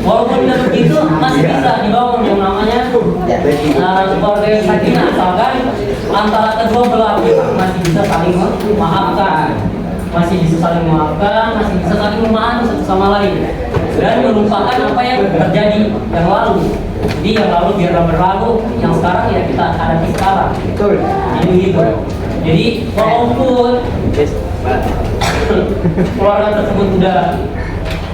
Walaupun tidak begitu masih bisa dibangun yang namanya keluarga yang sakinah, asalkan antara kedua belah pihak masih bisa saling memaafkan, masih bisa saling memahami satu sama lain dan melupakan apa yang terjadi yang lalu. Jadi yang lalu biarlah berlalu, yang sekarang ya kita hadapi sekarang. Jadi gitu. Jadi walaupun keluarga tersebut udah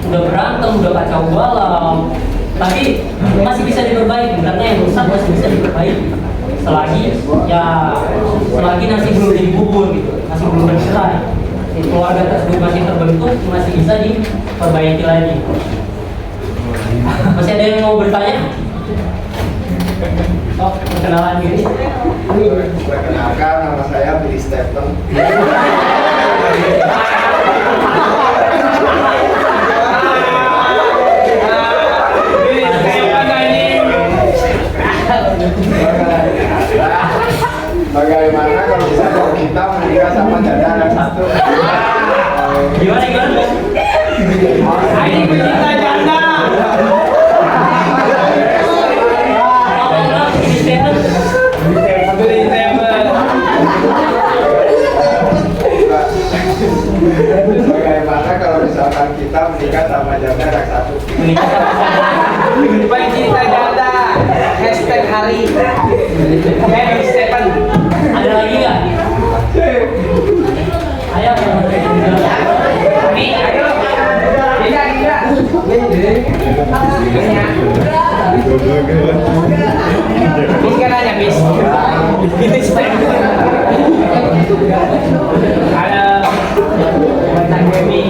berantem, udah kacau balau, tapi masih bisa diperbaiki karena yang rusak masih bisa diperbaiki. Selagi nasi belum jadi bubur gitu, masih belum bercerai, keluarga tersebut masih terbentuk, masih bisa diperbaiki lagi. Masih ada yang mau bertanya? Oh, perkenalan diri. Perkenalkan, nama saya Billy Stephen. Bagaimana kalau misalnya kita menikah sama janda anak satu? Gimana? Ini bercinta janda. Bagaimana kalau misalkan kita menikah sama janda anak satu? Bercinta janda. #hari. Stephen. Ada lagi nggak? Ayo. Nih, ayo. Tidak. Bis kan aja bis. Ini Stephen. Ada Bantang Baby.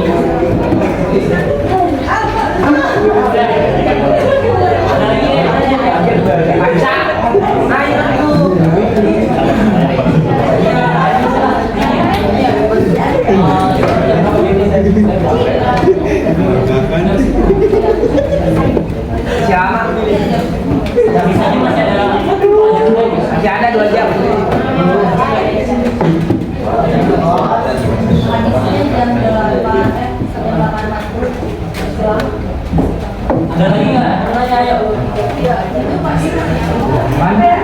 Siapa? Masih ada 2 jam. Ada lagi nggak? Nanya ayo. Mana ya?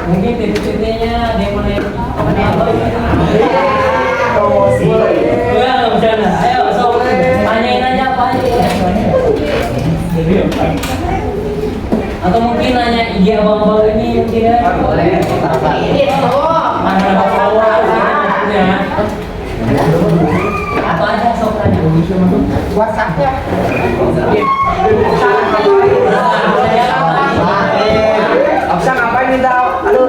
Mungkin titik-titiknya ada yang mana? Promosi. Enggak bercanda. Ayo, tanyain aja apa aja. bagi abang-abang ini mungkin ya. Boleh. Itu. Mana bawa ya. Apa aja sok tanya. WhatsApp-nya. Absa ngapain minta aduh.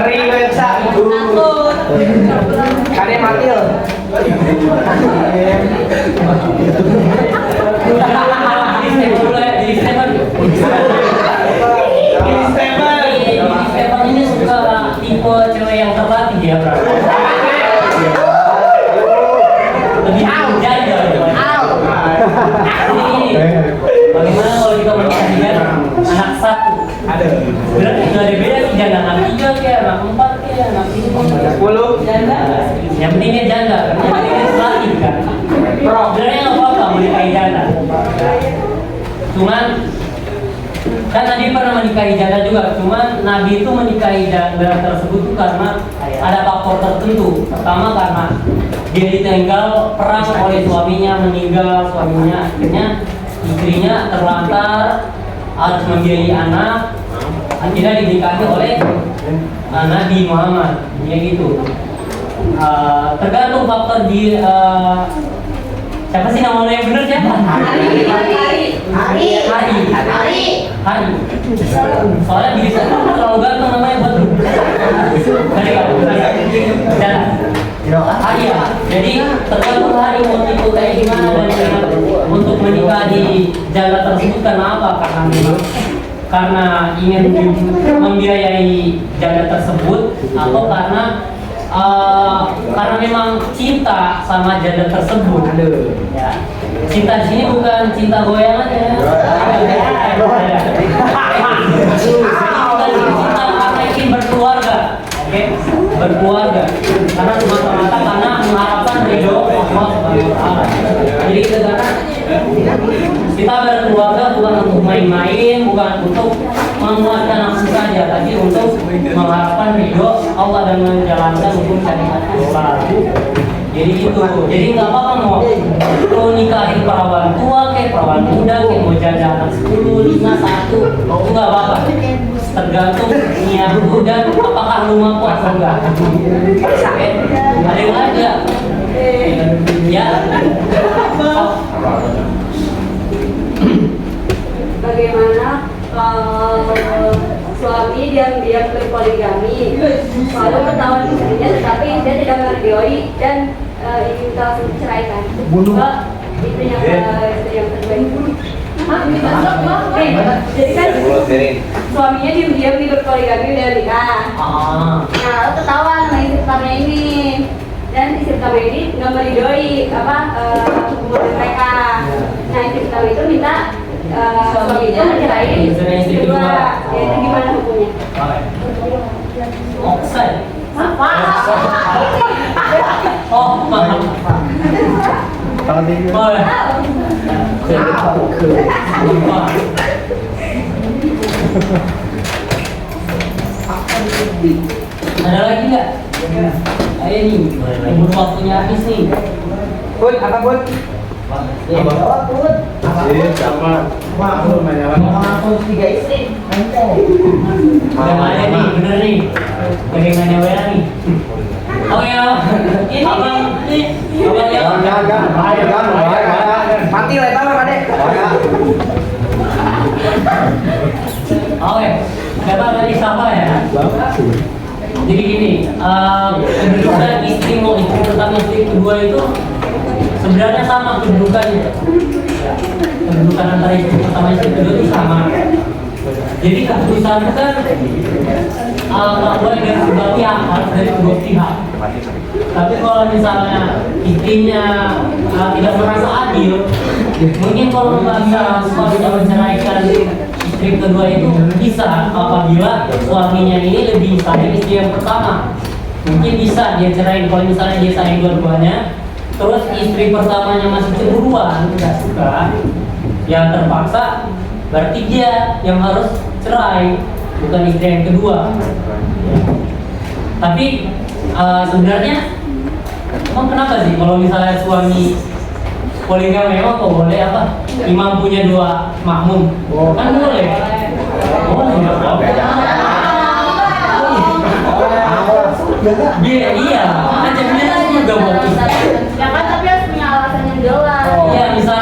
Ngeri websa. Kade mati loh. Jadi Stefan ini suka tipe cewek yang terlatih ya, Bro. Lebih menjaga. Bagaimana kalau kita menikah dengan anak satu? Berarti nggak ada beda sih, janda anak 3 kayak anak 4 kayak anak 10 janda. Yang penting dia janda, yang penting dia terlatih kan. Sebenarnya nggak apa-apa menikahi janda. Cuman kan Nabi pernah menikahi janda juga. Cuman Nabi itu menikahi janda tersebut tuh karena ada faktor tertentu. Pertama karena dia ditinggal perang oleh suaminya, meninggal suaminya, akhirnya istrinya terlantar, harus membiayai anak, akhirnya dinikahi oleh Nabi Muhammad, ya gitu. Tergantung faktor di siapa sih namanya yang benar siapa? Hari. Soalnya diri saya terlalu ganteng namanya buat Hari ya. Jadi tergantung hari mau tipe kayak gimana dan untuk menikahi janda tersebut karena apa? Karena ingin membiayai janda tersebut atau karena memang cinta sama janda tersebut. Ya. Cinta di sini bukan cinta goyangan ya. Cinta karena ingin berkeluarga. Oke, berkeluarga. Karena semata-mata karena mengharapkan ridho Allah Subhanahu wa taala. Jadi kita berkeluarga bukan untuk main-main, bukan untuk memuaskan nafsu saja, tapi untuk mengharapkan ridho Allah dan menjalankan hukum syariat Islam. Jadi gitu. Jadi nggak apa-apa mau nikahin perawan tua, kayak perawan muda, kayak mau janda anak 10, 5, 1, itu nggak apa-apa. Tergantung niatku dan apakah lu mampu atau enggak. Ada yang ada. Ya. Bagaimana suami diam-diam berpoligami, lalu ketahuan istrinya tetapi dia tidak menghargai dan ingin langsung diceraikan. Istrinya istri yang terbaik. Jadi kan suaminya diam-diam di berpoligami udah nikah. Nah, lalu ketahuan sama istri pertamanya ini dan istri pertama ini nggak meridoi hubungan mereka. Nah, istri pertama itu minta suaminya mencerain istri kedua. Ya, itu gimana hukumnya? Offside. Apa? Oh, paham. Boleh. Ada lagi nggak? Ayo nih, belum waktunya habis nih. Bud, apa Bud? Udah ada nih, bener nih. Bagaimana WA nih? Oh ya, ini abang ya. Mati lah tahu Adek. Oke, siapa tadi siapa ya? Jadi gini, kedudukan istri pertama istri kedua itu sebenarnya sama kedudukannya. Kedudukan antara istri pertama istri kedua itu sama. Jadi keputusan itu kan nggak boleh dari sebelah pihak, harus dari kedua pihak. Tapi kalau misalnya istrinya tidak merasa adil, mungkin kalau merasa suaminya menceraikan istri kedua itu bisa apabila suaminya ini lebih sayang istri yang pertama. Mungkin bisa dia ceraiin kalau misalnya dia sayang dua-duanya, terus istri pertamanya masih cemburuan, tidak suka, ya terpaksa, berarti dia yang harus cerai, bukan istri yang kedua. Tapi sebenarnya emang kenapa sih kalau misalnya suami poligami memang kok boleh apa? Imam punya 2 makmum. Kan boleh. Boleh. Iya. Kan jadinya juga buat istri. Ya kan tapi harus punya alasan yang jelas. Iya, misal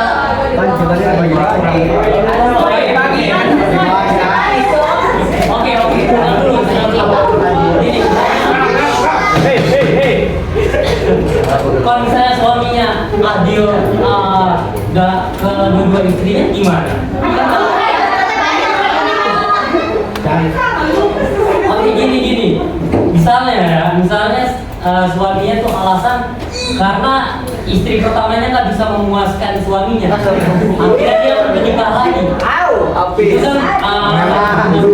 Oke, tenang dulu. Ini kalau misalnya suaminya adil ke kedua istrinya gimana? Oke, gini. Misalnya suaminya tuh alasan karena istri pertamanya nggak bisa memuaskan suaminya, akhirnya dia menikah lagi. Itu kan itu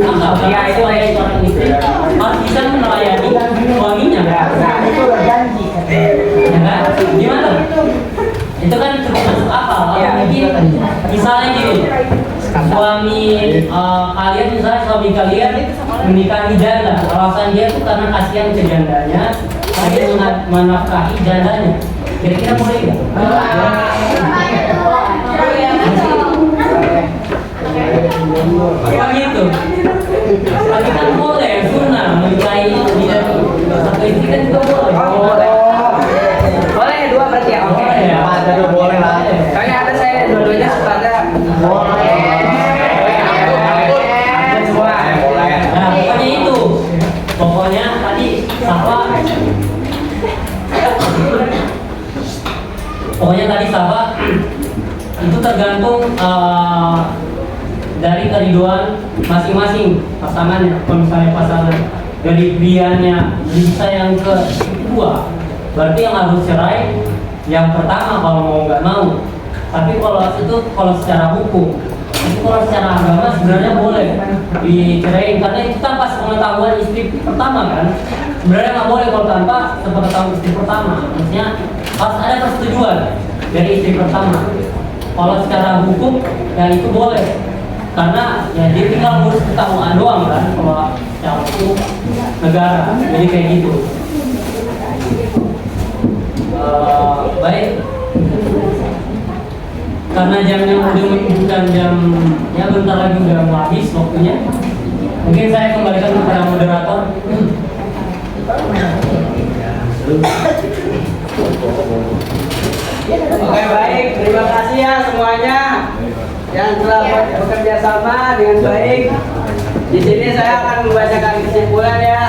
seorang istri harus bisa melayani suaminya. Itu udah janji. Ya kan? Gimana? Itu kan cukup masuk akal. Mungkin misalnya gini, suami kalian menikahi janda, alasan dia tuh karena kasihan ke jandanya, dia menafkahi jandanya. Kira-kira boleh nggak? Kayak gitu. Tapi kan boleh, sunnah menikahi satu istri kan juga boleh. Boleh 2 berarti ya? Oke. Boleh ya? Boleh lah. Soalnya ada saya dua-duanya sepada. Nah, pokoknya tadi Safa itu tergantung dari keriduan masing-masing pasangannya. Kalau misalnya pasangan dari prianya bisa yang kedua, berarti yang harus cerai yang pertama kalau mau nggak mau. Tapi kalau secara hukum, itu kalau secara agama sebenarnya boleh diceraiin karena itu tanpa sepengetahuan istri pertama kan. Sebenarnya nggak boleh kalau tanpa sepengetahuan istri pertama. Maksudnya harus ada persetujuan dari istri pertama. Kalau secara hukum ya itu boleh karena ya dia tinggal ngurus ketahuan doang kan kalau secara hukum negara. Jadi kayak gitu. Baik. Karena jamnya udah menunjukkan jam ya bentar lagi udah mau habis waktunya. Mungkin saya kembalikan kepada moderator. Oke, baik, terima kasih ya semuanya yang telah bekerja sama dengan baik. Di sini saya akan membacakan kesimpulan ya.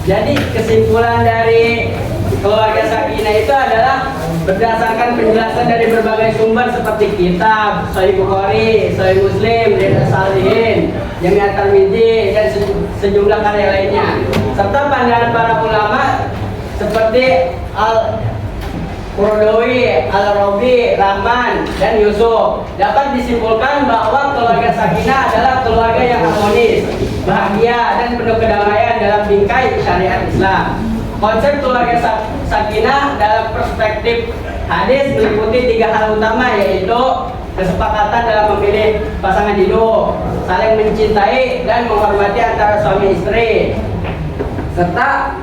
Jadi kesimpulan dari keluarga Sakinah itu adalah berdasarkan penjelasan dari berbagai sumber seperti kitab, Sahih Bukhari, Sahih Muslim, Riyadhus Shalihin, Jami' at-Tirmidzi dan sejumlah karya lainnya, serta pandangan para ulama seperti Al-Qurdawi, Al-Rabi, Rahman, dan Yusuf. Dapat disimpulkan bahwa keluarga Sakinah adalah keluarga yang harmonis, bahagia, dan penuh kedamaian dalam bingkai syariat Islam. Konsep keluarga Sakinah dalam perspektif hadis meliputi 3 hal utama, yaitu kesepakatan dalam memilih pasangan hidup, saling mencintai dan menghormati antara suami istri, serta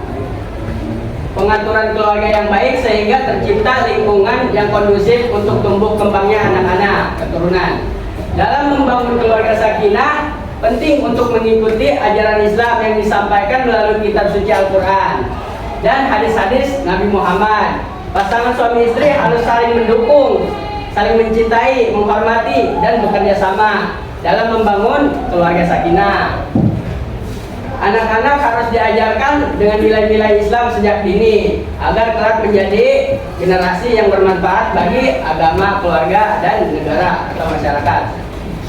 pengaturan keluarga yang baik sehingga tercipta lingkungan yang kondusif untuk tumbuh kembangnya anak-anak keturunan. Dalam membangun keluarga Sakinah, penting untuk mengikuti ajaran Islam yang disampaikan melalui kitab suci Al-Quran dan hadis-hadis Nabi Muhammad. Pasangan suami istri harus saling mendukung, saling mencintai, menghormati, dan bekerja sama dalam membangun keluarga Sakinah. Anak-anak harus diajarkan dengan nilai-nilai Islam sejak dini agar kelak menjadi generasi yang bermanfaat bagi agama, keluarga, dan negara atau masyarakat.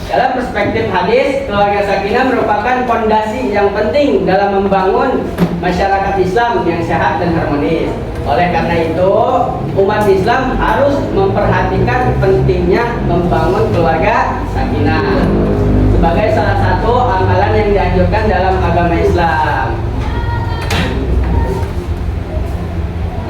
Dalam perspektif hadis, keluarga Sakinah merupakan fondasi yang penting dalam membangun masyarakat Islam yang sehat dan harmonis. Oleh karena itu, umat Islam harus memperhatikan pentingnya membangun keluarga Sakinah sebagai salah satu amalan yang dianjurkan dalam agama Islam.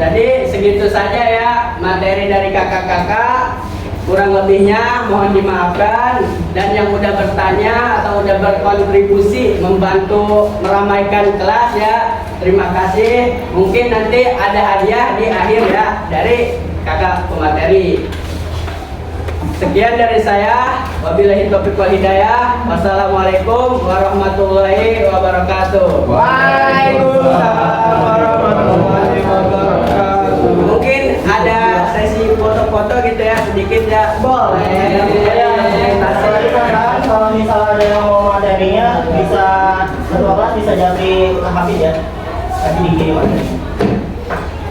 Jadi segitu saja ya materi dari kakak-kakak. Kurang lebihnya mohon dimaafkan, dan yang udah bertanya atau udah berkontribusi membantu meramaikan kelas ya, terima kasih. Mungkin nanti ada hadiah di akhir ya dari kakak pemateri. Sekian dari saya. Wabillahi taufiq wal hidayah. Wassalamualaikum warahmatullahi wabarakatuh. Waalaikumsalam warahmatullahi wabarakatuh. Mungkin ada sesi foto-foto gitu ya, sedikit ya. Boleh. Kalau misalnya ada yang mau materinya bisa satu kelas bisa jadi Hafid ya. Nanti dikirim aja.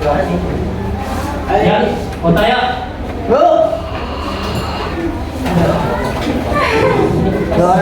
Terima kasih. Ya, foto ya. Bu. Doa